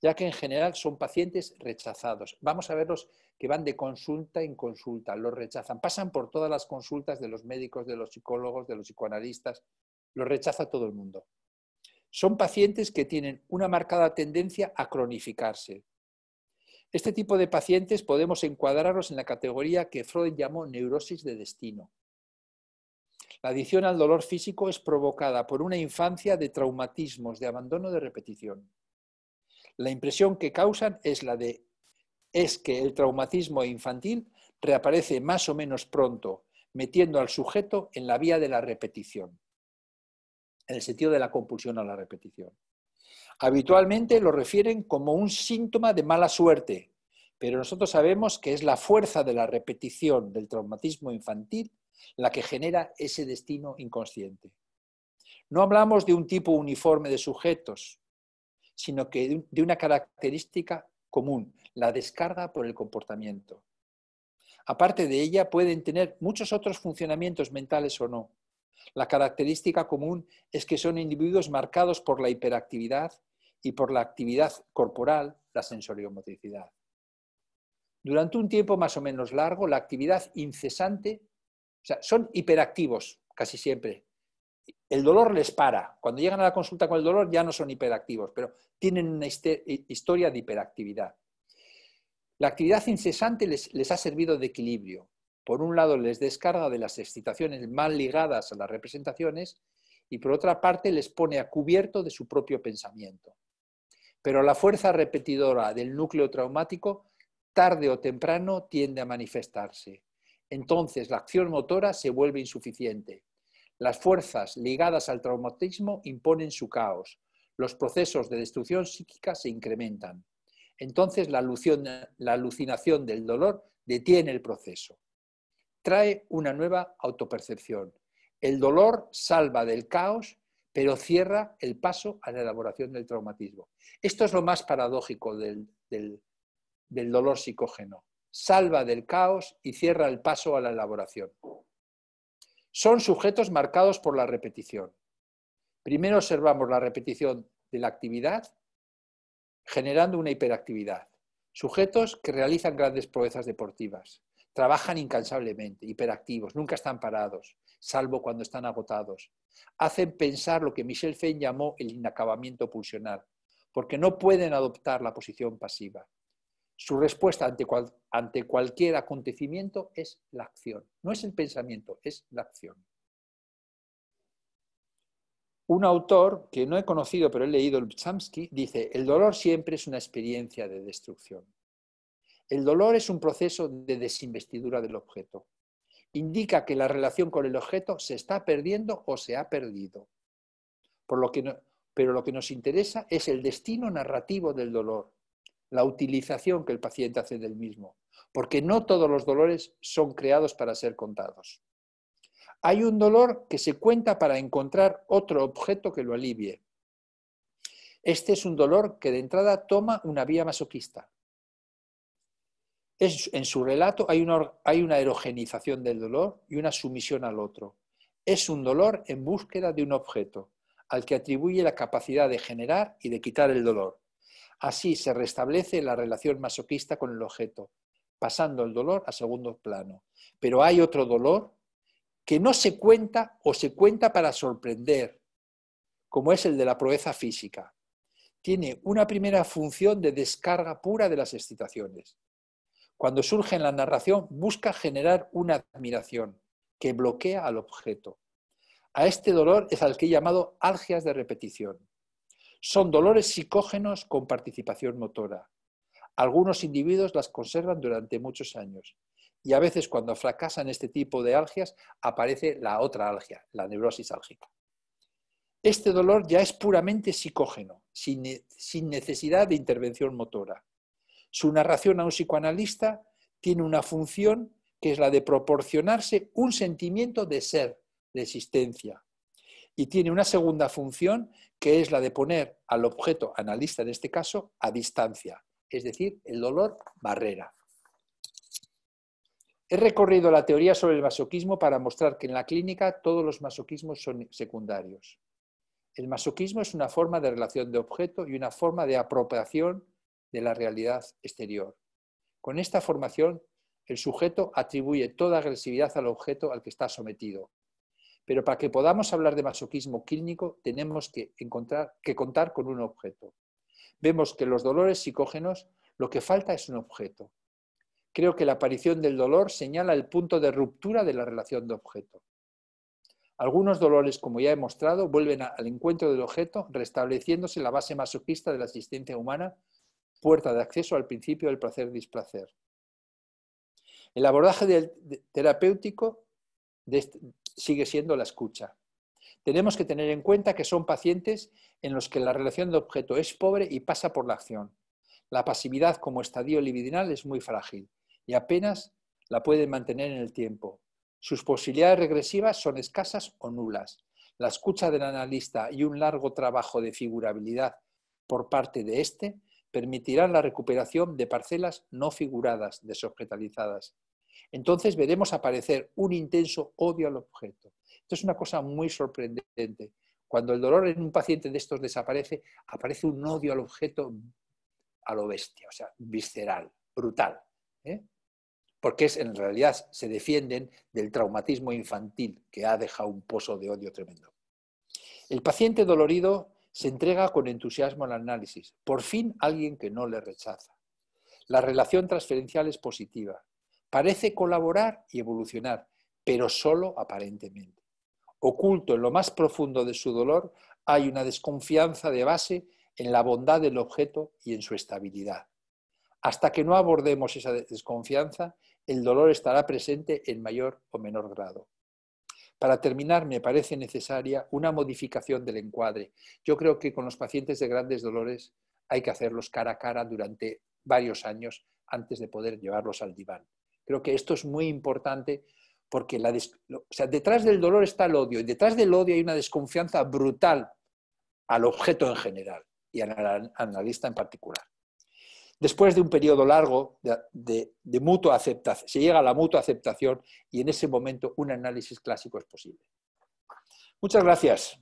ya que en general son pacientes rechazados. Vamos a ver los que van de consulta en consulta, los rechazan, pasan por todas las consultas de los médicos, de los psicólogos, de los psicoanalistas, los rechaza todo el mundo. Son pacientes que tienen una marcada tendencia a cronificarse. Este tipo de pacientes podemos encuadrarlos en la categoría que Freud llamó neurosis de destino. La adicción al dolor físico es provocada por una infancia de traumatismos, de abandono, de repetición. La impresión que causan es que el traumatismo infantil reaparece más o menos pronto, metiendo al sujeto en la vía de la repetición, en el sentido de la compulsión a la repetición. Habitualmente lo refieren como un síntoma de mala suerte, pero nosotros sabemos que es la fuerza de la repetición del traumatismo infantil la que genera ese destino inconsciente. No hablamos de un tipo uniforme de sujetos, sino que de una característica común, la descarga por el comportamiento. Aparte de ella, pueden tener muchos otros funcionamientos mentales o no. La característica común es que son individuos marcados por la hiperactividad y por la actividad corporal, la sensoriomotricidad. Durante un tiempo más o menos largo, la actividad incesante, o sea, son hiperactivos casi siempre. El dolor les para. Cuando llegan a la consulta con el dolor ya no son hiperactivos, pero tienen una historia de hiperactividad. La actividad incesante les ha servido de equilibrio. Por un lado les descarga de las excitaciones mal ligadas a las representaciones y por otra parte les pone a cubierto de su propio pensamiento. Pero la fuerza repetidora del núcleo traumático tarde o temprano tiende a manifestarse. Entonces la acción motora se vuelve insuficiente. Las fuerzas ligadas al traumatismo imponen su caos. Los procesos de destrucción psíquica se incrementan. Entonces la alucinación del dolor detiene el proceso. Trae una nueva autopercepción. El dolor salva del caos, pero cierra el paso a la elaboración del traumatismo. Esto es lo más paradójico del dolor psicógeno. Salva del caos y cierra el paso a la elaboración. Son sujetos marcados por la repetición. Primero observamos la repetición de la actividad, generando una hiperactividad. Sujetos que realizan grandes proezas deportivas. Trabajan incansablemente, hiperactivos, nunca están parados, salvo cuando están agotados. Hacen pensar lo que Michel Fein llamó el inacabamiento pulsional, porque no pueden adoptar la posición pasiva. Su respuesta ante cualquier acontecimiento es la acción. No es el pensamiento, es la acción. Un autor que no he conocido, pero he leído, el Chomsky, dice: el dolor siempre es una experiencia de destrucción. El dolor es un proceso de desinvestidura del objeto. Indica que la relación con el objeto se está perdiendo o se ha perdido. Pero lo que nos interesa es el destino narrativo del dolor, la utilización que el paciente hace del mismo, porque no todos los dolores son creados para ser contados. Hay un dolor que se cuenta para encontrar otro objeto que lo alivie. Este es un dolor que de entrada toma una vía masoquista. En su relato hay una erogenización del dolor y una sumisión al otro. Es un dolor en búsqueda de un objeto, al que atribuye la capacidad de generar y de quitar el dolor. Así se restablece la relación masoquista con el objeto, pasando el dolor a segundo plano. Pero hay otro dolor que no se cuenta o se cuenta para sorprender, como es el de la proeza física. Tiene una primera función de descarga pura de las excitaciones. Cuando surge en la narración, busca generar una admiración que bloquea al objeto. A este dolor es al que he llamado algias de repetición. Son dolores psicógenos con participación motora. Algunos individuos las conservan durante muchos años y a veces cuando fracasan este tipo de algias aparece la otra algia, la neurosis álgica. Este dolor ya es puramente psicógeno, sin necesidad de intervención motora. Su narración a un psicoanalista tiene una función que es la de proporcionarse un sentimiento de ser, de existencia. Y tiene una segunda función que es la de poner al objeto analista, en este caso, a distancia, es decir, el dolor barrera. He recorrido la teoría sobre el masoquismo para mostrar que en la clínica todos los masoquismos son secundarios. El masoquismo es una forma de relación de objeto y una forma de apropiación de la realidad exterior. Con esta formación, el sujeto atribuye toda agresividad al objeto al que está sometido. Pero para que podamos hablar de masoquismo clínico, tenemos que contar con un objeto. Vemos que los dolores psicógenos, lo que falta es un objeto. Creo que la aparición del dolor señala el punto de ruptura de la relación de objeto. Algunos dolores, como ya he mostrado, vuelven al encuentro del objeto, restableciéndose la base masoquista de la existencia humana, puerta de acceso al principio del placer-displacer. El abordaje terapéutico sigue siendo la escucha. Tenemos que tener en cuenta que son pacientes en los que la relación de objeto es pobre y pasa por la acción. La pasividad como estadio libidinal es muy frágil y apenas la pueden mantener en el tiempo. Sus posibilidades regresivas son escasas o nulas. La escucha del analista y un largo trabajo de figurabilidad por parte de éste permitirán la recuperación de parcelas no figuradas, desobjetalizadas. Entonces veremos aparecer un intenso odio al objeto. Esto es una cosa muy sorprendente. Cuando el dolor en un paciente de estos desaparece, aparece un odio al objeto a lo bestia, o sea, visceral, brutal. Porque en realidad se defienden del traumatismo infantil que ha dejado un pozo de odio tremendo. El paciente dolorido se entrega con entusiasmo al análisis. Por fin alguien que no le rechaza. La relación transferencial es positiva. Parece colaborar y evolucionar, pero solo aparentemente. Oculto en lo más profundo de su dolor hay una desconfianza de base en la bondad del objeto y en su estabilidad. Hasta que no abordemos esa desconfianza, el dolor estará presente en mayor o menor grado. Para terminar, me parece necesaria una modificación del encuadre. Yo creo que con los pacientes de grandes dolores hay que hacerlos cara a cara durante varios años antes de poder llevarlos al diván. Creo que esto es muy importante porque detrás del dolor está el odio y detrás del odio hay una desconfianza brutal al objeto en general y al analista en particular. Después de un periodo largo de mutua aceptación, se llega a la mutua aceptación y en ese momento un análisis clásico es posible. Muchas gracias.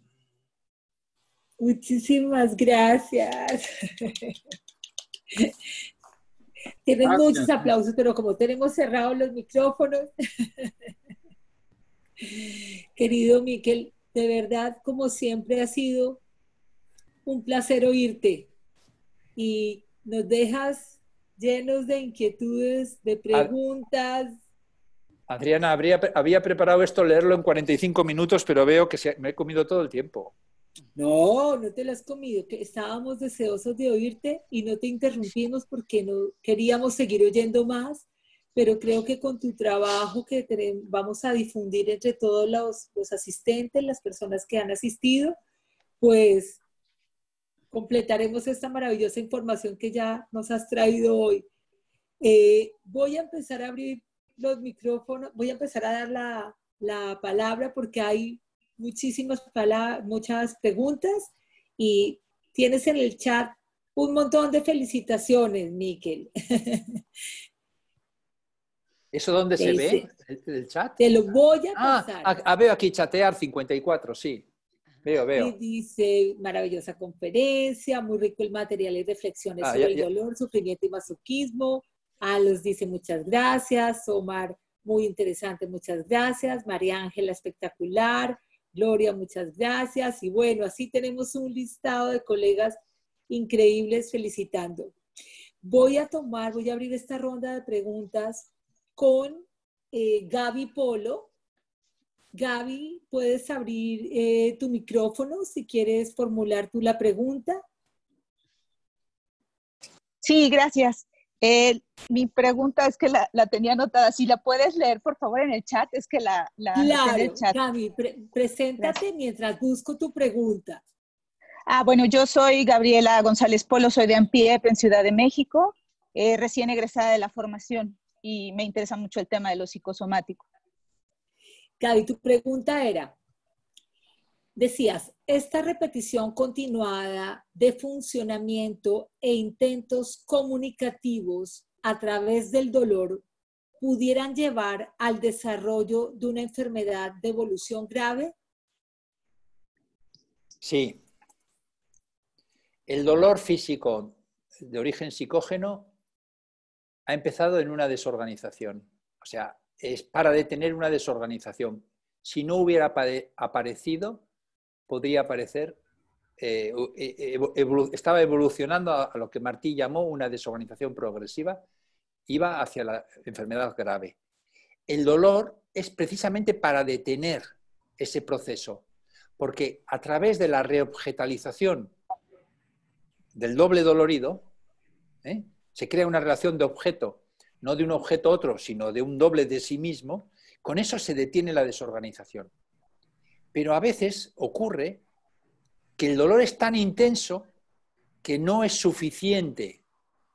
Muchísimas gracias. Tienen muchos aplausos, pero como tenemos cerrados los micrófonos. Querido Miquel, de verdad, como siempre, ha sido un placer oírte y nos dejas llenos de inquietudes, de preguntas. Adriana, había preparado esto, leerlo en 45 minutos, pero veo que me he comido todo el tiempo. No, no te lo has comido, que estábamos deseosos de oírte y no te interrumpimos porque no queríamos seguir oyendo más, pero creo que con tu trabajo que vamos a difundir entre todos los asistentes, las personas que han asistido, pues completaremos esta maravillosa información que ya nos has traído hoy. Voy a empezar a abrir los micrófonos, voy a empezar a dar la palabra porque hay muchas preguntas y tienes en el chat un montón de felicitaciones, Miquel. ¿Eso dónde se ve? ¿El chat? Te lo voy a pasar. Veo aquí chatear 54, sí. Veo. Y dice, maravillosa conferencia, muy rico el material y reflexiones sobre el dolor, sufrimiento y masoquismo. Alos dice muchas gracias. Omar, muy interesante, muchas gracias. María Ángela, espectacular. Gloria, muchas gracias. Y bueno, así tenemos un listado de colegas increíbles felicitando. Voy a abrir esta ronda de preguntas con Gaby Polo. Gaby, ¿puedes abrir tu micrófono si quieres formular tú la pregunta? Sí, gracias. Mi pregunta es que la tenía anotada. Si la puedes leer, por favor, en el chat. Es que la claro, en el chat. Gaby, preséntate gracias. Mientras busco tu pregunta. Bueno, yo soy Gabriela González Polo, soy de AMPIEP en Ciudad de México, recién egresada de la formación y me interesa mucho el tema de lo psicosomático. Gaby, tu pregunta era, decías, esta repetición continuada de funcionamiento e intentos comunicativos a través del dolor pudieran llevar al desarrollo de una enfermedad de evolución grave? Sí. El dolor físico de origen psicógeno ha empezado en una desorganización. O sea, es para detener una desorganización. Si no hubiera aparecido, podría aparecer, estaba evolucionando a lo que Martí llamó una desorganización progresiva, iba hacia la enfermedad grave. El dolor es precisamente para detener ese proceso, porque a través de la reobjetalización del doble dolorido, se crea una relación de objeto, no de un objeto a otro, sino de un doble de sí mismo. Con eso se detiene la desorganización. Pero a veces ocurre que el dolor es tan intenso que no es suficiente.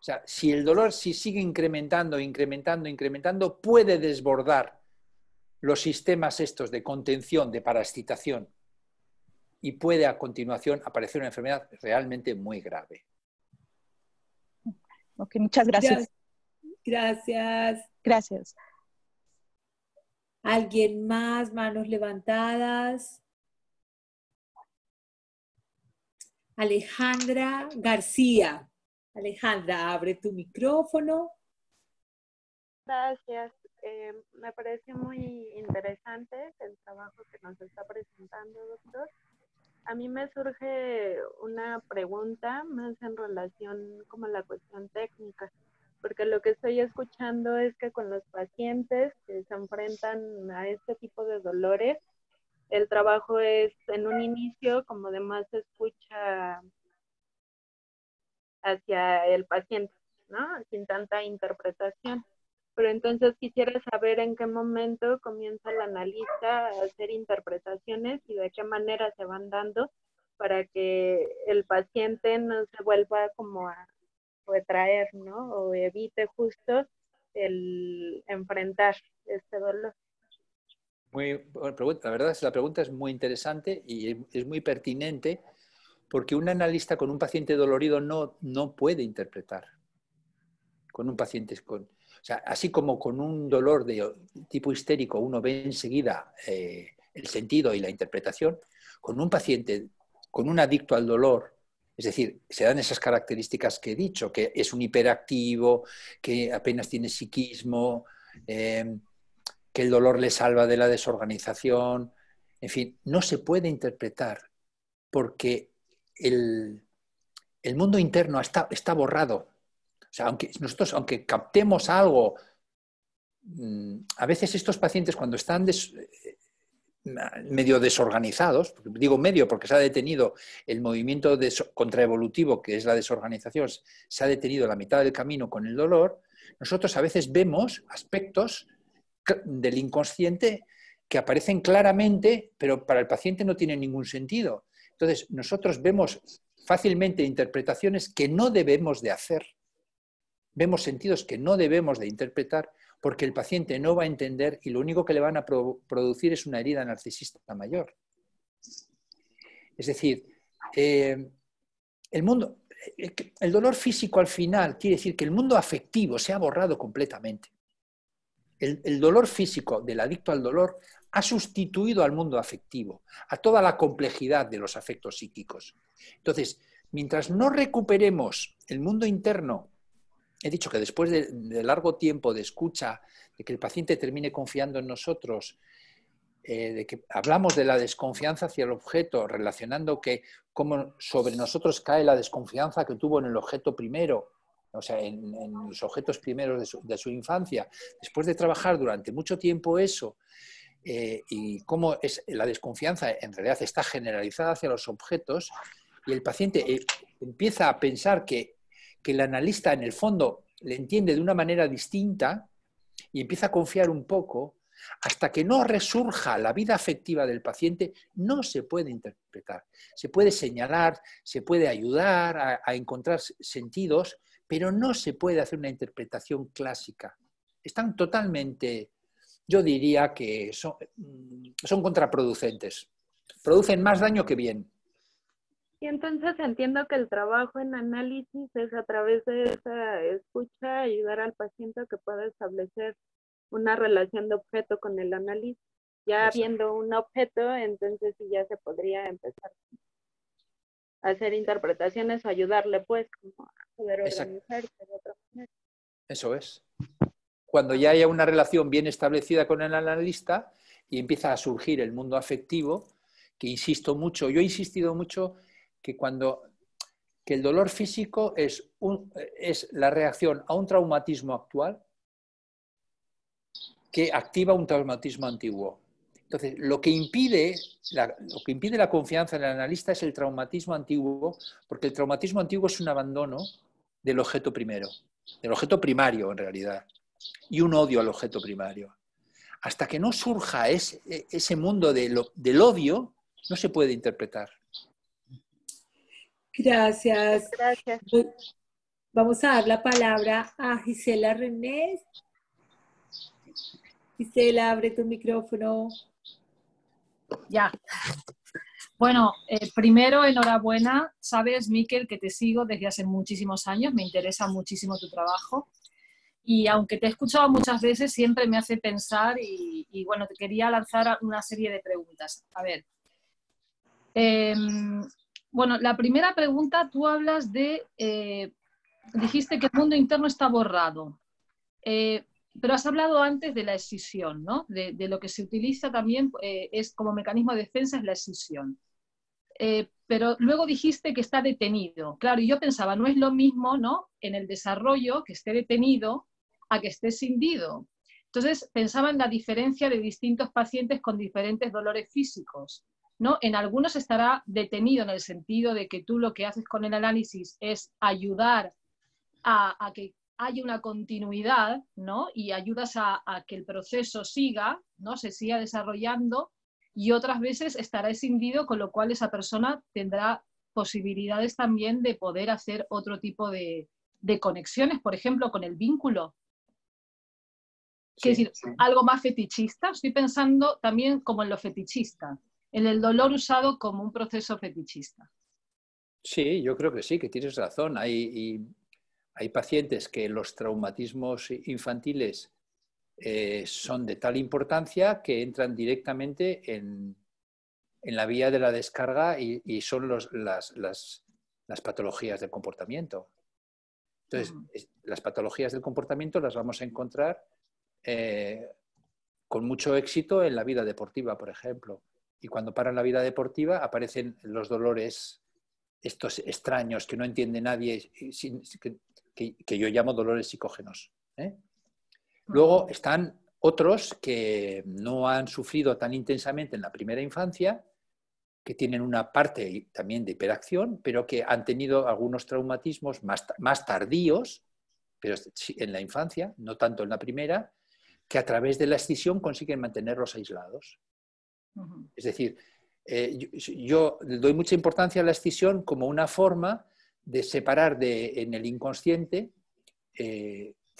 O sea, si el dolor sigue incrementando, puede desbordar los sistemas estos de contención, de parasitación, y puede a continuación aparecer una enfermedad realmente muy grave. Ok, muchas gracias. Gracias. Gracias. ¿Alguien más? Manos levantadas. Alejandra García. Alejandra, abre tu micrófono. Gracias. Me parece muy interesante el trabajo que nos está presentando, doctor. A mí me surge una pregunta más en relación como a la cuestión técnica, porque lo que estoy escuchando es que con los pacientes que se enfrentan a este tipo de dolores, el trabajo es en un inicio como de más escucha hacia el paciente, ¿no? Sin tanta interpretación. Pero entonces quisiera saber en qué momento comienza el analista a hacer interpretaciones y de qué manera se van dando para que el paciente no se vuelva como a retraer, ¿no? O evite justo el enfrentar este dolor. Muy buena pregunta. La verdad es que la pregunta es muy interesante y es muy pertinente porque un analista con un paciente dolorido no puede interpretar. Con un paciente con... O sea, así como con un dolor de tipo histérico uno ve enseguida el sentido y la interpretación, con un paciente, con un adicto al dolor, es decir, se dan esas características que he dicho, que es un hiperactivo, que apenas tiene psiquismo, que el dolor le salva de la desorganización, en fin, no se puede interpretar porque el mundo interno está borrado. O sea, aunque captemos algo, a veces estos pacientes cuando están medio desorganizados, digo medio porque se ha detenido el movimiento contraevolutivo, que es la desorganización, se ha detenido la mitad del camino con el dolor, nosotros a veces vemos aspectos del inconsciente que aparecen claramente, pero para el paciente no tienen ningún sentido. Entonces, nosotros vemos fácilmente interpretaciones que no debemos de hacer. Vemos sentidos que no debemos de interpretar porque el paciente no va a entender y lo único que le van a producir es una herida narcisista mayor. Es decir, el dolor físico al final quiere decir que el mundo afectivo se ha borrado completamente. El dolor físico del adicto al dolor ha sustituido al mundo afectivo, a toda la complejidad de los afectos psíquicos. Entonces, mientras no recuperemos el mundo interno, he dicho que después de largo tiempo de escucha, de que el paciente termine confiando en nosotros, de que hablamos de la desconfianza hacia el objeto, relacionando que cómo sobre nosotros cae la desconfianza que tuvo en el objeto primero, o sea, en los objetos primeros de su infancia. Después de trabajar durante mucho tiempo eso, y cómo la desconfianza en realidad está generalizada hacia los objetos, y el paciente empieza a pensar que el analista en el fondo le entiende de una manera distinta y empieza a confiar un poco, hasta que no resurja la vida afectiva del paciente, no se puede interpretar. Se puede señalar, se puede ayudar a encontrar sentidos, pero no se puede hacer una interpretación clásica. Están totalmente, yo diría que son contraproducentes. Producen más daño que bien. Y entonces entiendo que el trabajo en análisis es a través de esa escucha ayudar al paciente a que pueda establecer una relación de objeto con el análisis. Ya viendo un objeto, entonces sí ya se podría empezar a hacer interpretaciones o ayudarle pues como a poder organizarse de otra manera. Eso es. Cuando ya haya una relación bien establecida con el analista y empieza a surgir el mundo afectivo, que insisto mucho, yo he insistido mucho que el dolor físico es la reacción a un traumatismo actual que activa un traumatismo antiguo. Entonces, lo que impide la confianza en el analista es el traumatismo antiguo, porque el traumatismo antiguo es un abandono del objeto primero, del objeto primario en realidad, y un odio al objeto primario. Hasta que no surja ese mundo del odio, no se puede interpretar. Gracias. Gracias. Vamos a dar la palabra a Gisela René. Gisela, abre tu micrófono. Ya. Bueno, primero, enhorabuena. Sabes, Miquel, que te sigo desde hace muchísimos años, me interesa muchísimo tu trabajo. Y aunque te he escuchado muchas veces, siempre me hace pensar y bueno, te quería lanzar una serie de preguntas. A ver. Bueno, la primera pregunta, tú hablas de, dijiste que el mundo interno está borrado, pero has hablado antes de la escisión, ¿no? De lo que se utiliza también es como mecanismo de defensa es la escisión. Pero luego dijiste que está detenido. Claro, y yo pensaba, no es lo mismo, ¿no? En el desarrollo que esté detenido a que esté escindido. Entonces pensaba en la diferencia de distintos pacientes con diferentes dolores físicos, ¿no? En algunos estará detenido en el sentido de que tú lo que haces con el análisis es ayudar a que hay una continuidad, ¿no? Y ayudas a que el proceso siga, ¿no? Se siga desarrollando, y otras veces estará escindido, con lo cual esa persona tendrá posibilidades también de poder hacer otro tipo de conexiones, por ejemplo, con el vínculo. Sí, Es decir, algo más fetichista. Estoy pensando también como en lo fetichista, en el dolor usado como un proceso fetichista. sí, yo creo que sí, que tienes razón. Hay pacientes que los traumatismos infantiles son de tal importancia que entran directamente en la vía de la descarga y son las patologías del comportamiento. Entonces, las patologías del comportamiento las vamos a encontrar con mucho éxito en la vida deportiva, por ejemplo. Y cuando paran la vida deportiva aparecen los dolores estos extraños que no entiende nadie, que yo llamo dolores psicógenos. Luego están otros que no han sufrido tan intensamente en la primera infancia, que tienen una parte también de hiperacción, pero que han tenido algunos traumatismos más tardíos, pero en la infancia, no tanto en la primera, que a través de la escisión consiguen mantenerlos aislados. Es decir, yo doy mucha importancia a la escisión como una forma de separar en el inconsciente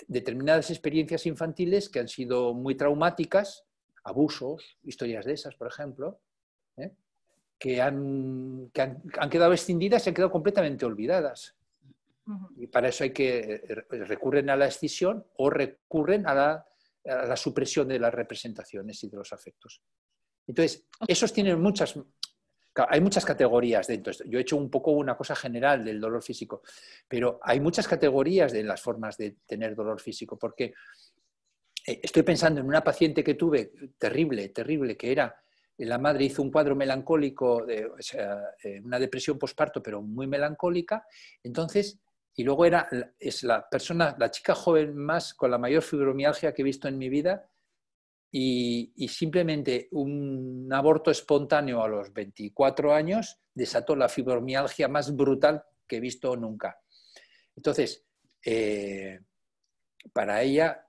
determinadas experiencias infantiles que han sido muy traumáticas, abusos, historias de esas, por ejemplo, que han quedado extinguidas y han quedado completamente olvidadas. Y para eso recurren a la escisión o recurren a la supresión de las representaciones y de los afectos. Entonces, esos tienen hay muchas categorías dentro. Yo he hecho un poco una cosa general del dolor físico, pero hay muchas categorías de las formas de tener dolor físico, porque estoy pensando en una paciente que tuve terrible, que era, la madre hizo un cuadro melancólico, una depresión posparto, pero muy melancólica. Entonces, y luego es la chica joven más con la mayor fibromialgia que he visto en mi vida, y simplemente un aborto espontáneo a los 24 años desató la fibromialgia más brutal que he visto nunca. Entonces, para ella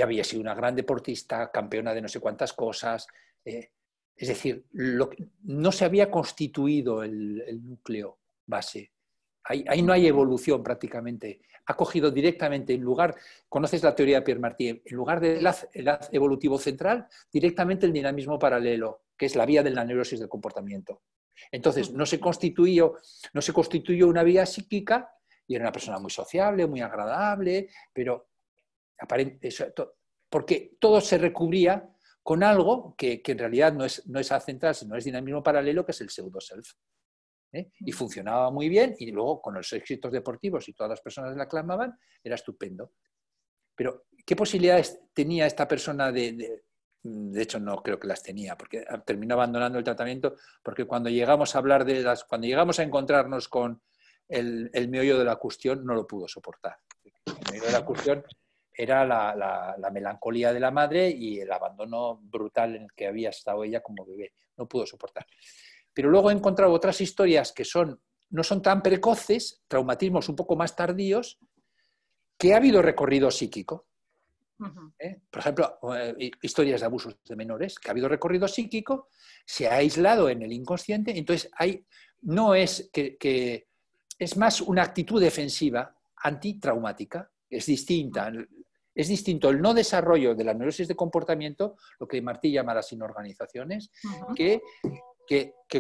había sido una gran deportista, campeona de no sé cuántas cosas, es decir, no se había constituido el núcleo base. Ahí no hay evolución prácticamente. Ha cogido directamente, en lugar, conoces la teoría de Pierre Martí, en lugar del haz evolutivo central, directamente el dinamismo paralelo, que es la vía de la neurosis del comportamiento. Entonces, no se constituyó una vía psíquica, y era una persona muy sociable, muy agradable, pero porque todo se recubría con algo que en realidad no es haz central, sino es dinamismo paralelo, que es el pseudo-self. Y funcionaba muy bien, y luego con los éxitos deportivos y todas las personas la aclamaban, era estupendo. Pero, ¿qué posibilidades tenía esta persona de hecho, no creo que las tenía, porque terminó abandonando el tratamiento, porque cuando llegamos a hablar cuando llegamos a encontrarnos con el meollo de la cuestión, no lo pudo soportar. El meollo de la cuestión era la melancolía de la madre y el abandono brutal en el que había estado ella como bebé. No pudo soportar. Pero luego he encontrado otras historias que no son tan precoces, traumatismos un poco más tardíos, que ha habido recorrido psíquico. Por ejemplo, historias de abusos de menores, que ha habido recorrido psíquico, se ha aislado en el inconsciente, entonces no es que es más una actitud defensiva antitraumática, es distinta. Es distinto el no desarrollo de la neurosis de comportamiento, lo que Martí llama las inorganizaciones, que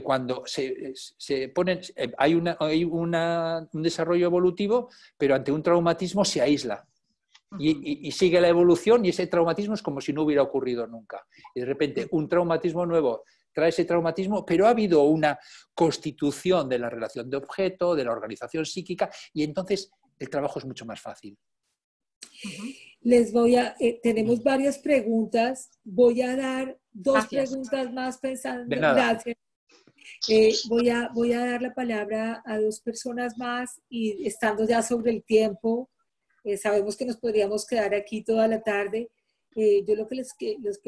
cuando se ponen, hay un desarrollo evolutivo, pero ante un traumatismo se aísla. Y sigue la evolución, y ese traumatismo es como si no hubiera ocurrido nunca. Y de repente un traumatismo nuevo trae ese traumatismo, pero ha habido una constitución de la relación de objeto, de la organización psíquica, y entonces el trabajo es mucho más fácil. Tenemos varias preguntas. Voy a dar dos preguntas más pensando. Gracias. Voy a dar la palabra a dos personas más, y estando ya sobre el tiempo, sabemos que nos podríamos quedar aquí toda la tarde. Yo lo que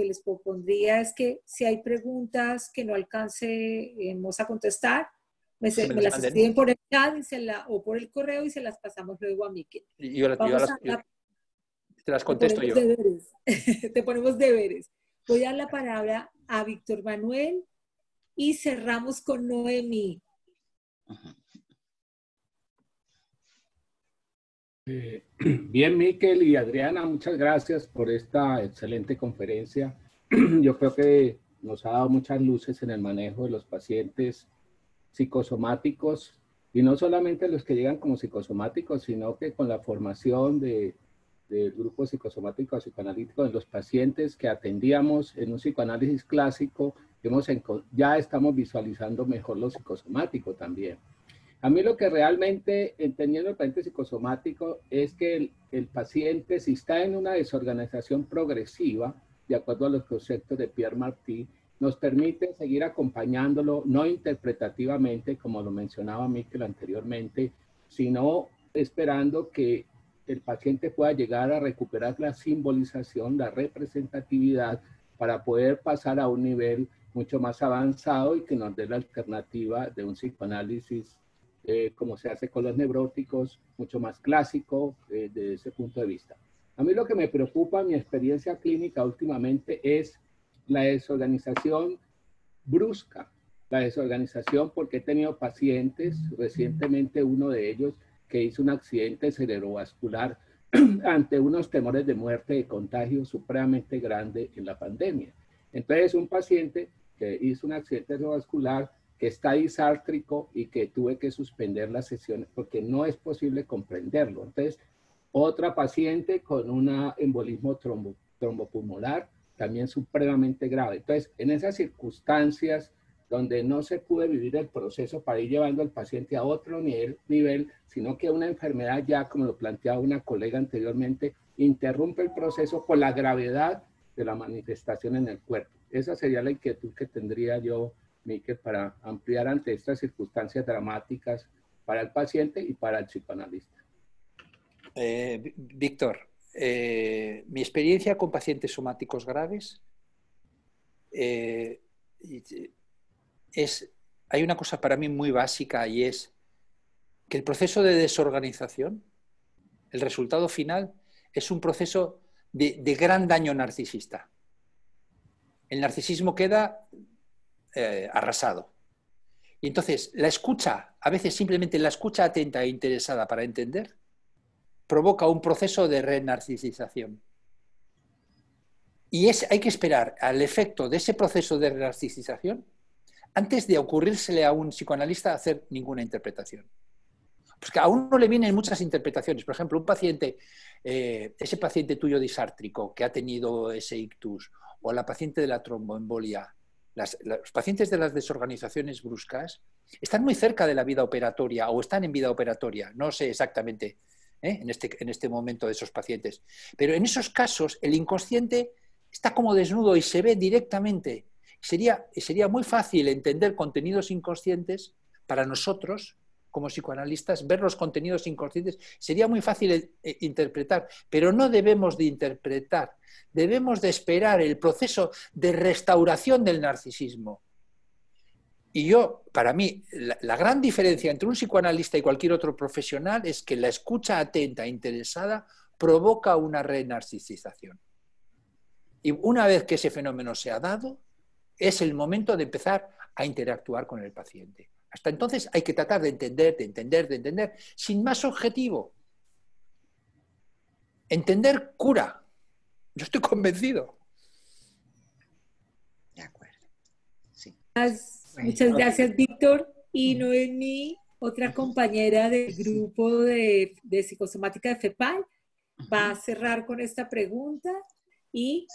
les propondría es que si hay preguntas que no alcancemos a contestar, me las escriben por el chat o por el correo y se las pasamos luego a Miquel. Te las contesto yo. Te ponemos deberes. Voy a dar la palabra a Víctor Manuel y cerramos con Noemí. Bien, Miquel y Adriana, muchas gracias por esta excelente conferencia. Yo creo que nos ha dado muchas luces en el manejo de los pacientes psicosomáticos, y no solamente los que llegan como psicosomáticos, sino que con la formación del grupo psicosomático psicoanalítico de los pacientes que atendíamos en un psicoanálisis clásico, ya estamos visualizando mejor lo psicosomático también. A mí lo que realmente, entendiendo el paciente psicosomático, es que el paciente, si está en una desorganización progresiva, de acuerdo a los conceptos de Pierre Martí, nos permite seguir acompañándolo, no interpretativamente, como lo mencionaba Miquel anteriormente, sino esperando que el paciente pueda llegar a recuperar la simbolización, la representatividad, para poder pasar a un nivel mucho más avanzado y que nos dé la alternativa de un psicoanálisis, como se hace con los neuróticos, mucho más clásico desde ese punto de vista. A mí lo que me preocupa, mi experiencia clínica últimamente, es la desorganización brusca, la desorganización, porque he tenido pacientes, recientemente uno de ellos, que hizo un accidente cerebrovascular ante unos temores de muerte, de contagio supremamente grande en la pandemia. Entonces, un paciente que hizo un accidente cerebrovascular, que está disártrico y que tuve que suspender las sesiones porque no es posible comprenderlo. Entonces, otra paciente con un embolismo trombopulmonar, también supremamente grave. Entonces, en esas circunstancias donde no se puede vivir el proceso para ir llevando al paciente a otro nivel, sino que una enfermedad ya, como lo planteaba una colega anteriormente, interrumpe el proceso por la gravedad de la manifestación en el cuerpo. Esa sería la inquietud que tendría yo, Miquel, para ampliar ante estas circunstancias dramáticas para el paciente y para el psicoanalista. Víctor, mi experiencia con pacientes somáticos graves hay una cosa para mí muy básica, y es que el proceso de desorganización, el resultado final, es un proceso de gran daño narcisista. El narcisismo queda arrasado. Y entonces la escucha, a veces simplemente la escucha atenta e interesada para entender, provoca un proceso de renarcisización. Y hay que esperar al efecto de ese proceso de renarcisización antes de ocurrírsele a un psicoanalista hacer ninguna interpretación. Pues que a uno le vienen muchas interpretaciones. Por ejemplo, un paciente, ese paciente tuyo disártrico que ha tenido ese ictus, o la paciente de la tromboembolia, los pacientes de las desorganizaciones bruscas están muy cerca de la vida operatoria o están en vida operatoria. No sé exactamente en este momento de esos pacientes. Pero en esos casos el inconsciente está como desnudo y se ve directamente. Sería muy fácil entender contenidos inconscientes para nosotros, como psicoanalistas, ver los contenidos inconscientes. Sería muy fácil interpretar, pero no debemos de interpretar. Debemos de esperar el proceso de restauración del narcisismo. Y para mí, la gran diferencia entre un psicoanalista y cualquier otro profesional es que la escucha atenta e interesada provoca una renarcisización. Y una vez que ese fenómeno se ha dado, es el momento de empezar a interactuar con el paciente. Hasta entonces hay que tratar de entender, sin más objetivo. Entender cura. Yo estoy convencido. De acuerdo. Sí. Muchas gracias, Víctor. Y Noemí, otra compañera del grupo de psicosomática de FEPAL, va a cerrar con esta pregunta y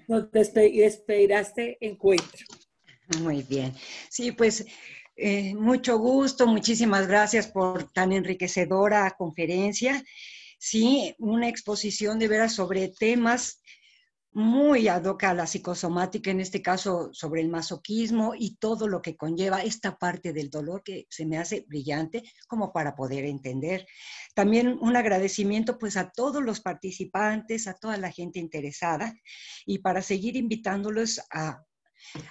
nos despedirá este encuentro. Muy bien. Sí, pues mucho gusto, muchísimas gracias por tan enriquecedora conferencia. Sí, una exposición de veras sobre temas muy ad hoc a la psicosomática, en este caso sobre el masoquismo y todo lo que conlleva esta parte del dolor, que se me hace brillante como para poder entender. También un agradecimiento pues a todos los participantes, a toda la gente interesada, y para seguir invitándolos a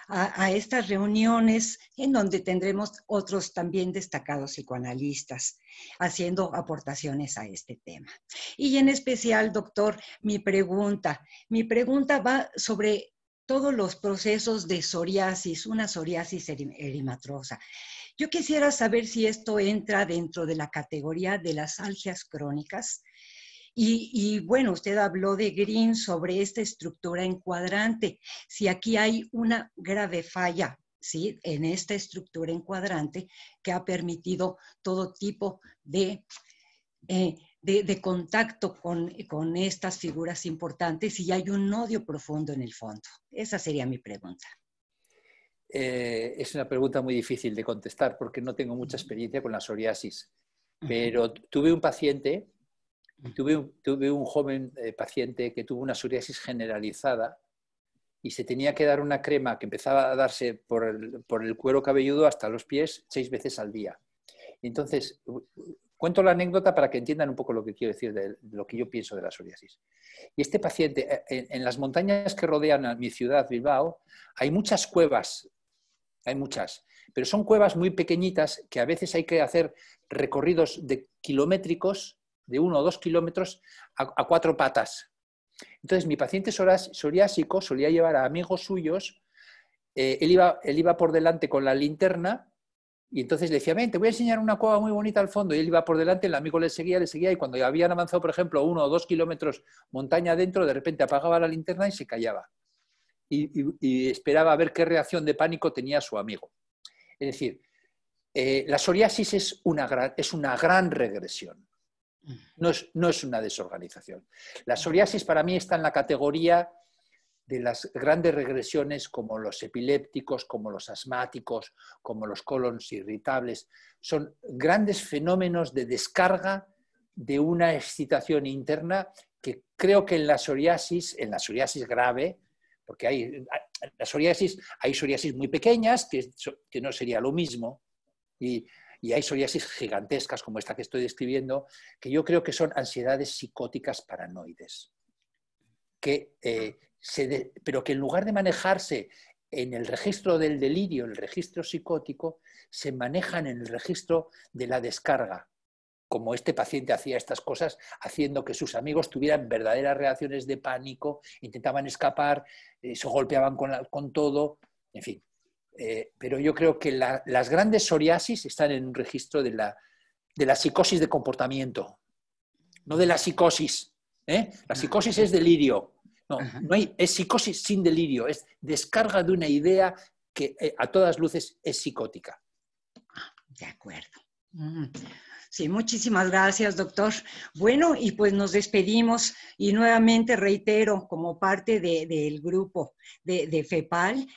a estas reuniones en donde tendremos otros también destacados psicoanalistas haciendo aportaciones a este tema. Y en especial, doctor, mi pregunta va sobre todos los procesos de psoriasis, una psoriasis eritematosa. Yo quisiera saber si esto entra dentro de la categoría de las algias crónicas. Y bueno, usted habló de Green sobre esta estructura en cuadrante. Si aquí hay una grave falla, ¿sí?, en esta estructura en cuadrante que ha permitido todo tipo de contacto con estas figuras importantes y hay un odio profundo en el fondo. Esa sería mi pregunta. Es una pregunta muy difícil de contestar porque no tengo mucha experiencia con la psoriasis, pero tuve un paciente, tuve un joven paciente que tuvo una psoriasis generalizada y se tenía que dar una crema que empezaba a darse por el cuero cabelludo hasta los pies 6 veces al día. Entonces, cuento la anécdota para que entiendan un poco lo que quiero decir de lo que yo pienso de la psoriasis. Y este paciente, en las montañas que rodean a mi ciudad, Bilbao, hay muchas cuevas, hay muchas, pero son cuevas muy pequeñitas que a veces hay que hacer recorridos de kilométricos, de 1 o 2 kilómetros, a 4 patas. Entonces, mi paciente psoriásico solía llevar a amigos suyos, él iba por delante con la linterna. Y entonces le decía, ven, te voy a enseñar una cueva muy bonita al fondo. Y él iba por delante, el amigo le seguía, y cuando ya habían avanzado, por ejemplo, 1 o 2 kilómetros montaña adentro, de repente apagaba la linterna y se callaba. Y esperaba a ver qué reacción de pánico tenía su amigo. Es decir, la psoriasis es una gran regresión. No es una desorganización. La psoriasis para mí está en la categoría de las grandes regresiones como los epilépticos, como los asmáticos, como los cólonos irritables. Son grandes fenómenos de descarga de una excitación interna que creo que en la psoriasis grave, porque hay psoriasis muy pequeñas, que no sería lo mismo, y hay psoriasis gigantescas como esta que estoy describiendo, que yo creo que son ansiedades psicóticas paranoides, pero que en lugar de manejarse en el registro del delirio, el registro psicótico, se manejan en el registro de la descarga, como este paciente hacía estas cosas, haciendo que sus amigos tuvieran verdaderas reacciones de pánico, intentaban escapar, se golpeaban con todo, en fin. Pero yo creo que las grandes psoriasis están en un registro de la psicosis de comportamiento, no de la psicosis. La psicosis es delirio. Es psicosis sin delirio, es descarga de una idea que a todas luces es psicótica. De acuerdo. Sí, muchísimas gracias, doctor. Bueno, y pues nos despedimos y nuevamente reitero, como parte del grupo de FEPAL,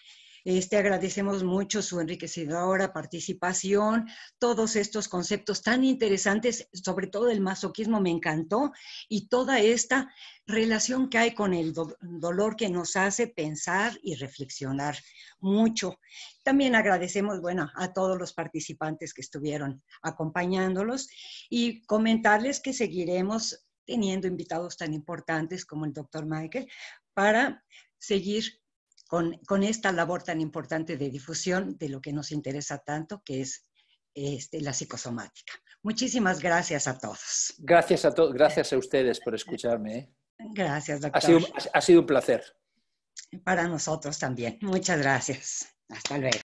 agradecemos mucho su enriquecedora participación, todos estos conceptos tan interesantes, sobre todo el masoquismo me encantó, y toda esta relación que hay con el dolor que nos hace pensar y reflexionar mucho. También agradecemos, bueno, a todos los participantes que estuvieron acompañándolos y comentarles que seguiremos teniendo invitados tan importantes como el doctor Michael para seguir con esta labor tan importante de difusión de lo que nos interesa tanto, que es la psicosomática. Muchísimas gracias a todos. Gracias a ustedes por escucharme. Gracias, doctor. Ha sido un placer. Para nosotros también. Muchas gracias. Hasta luego.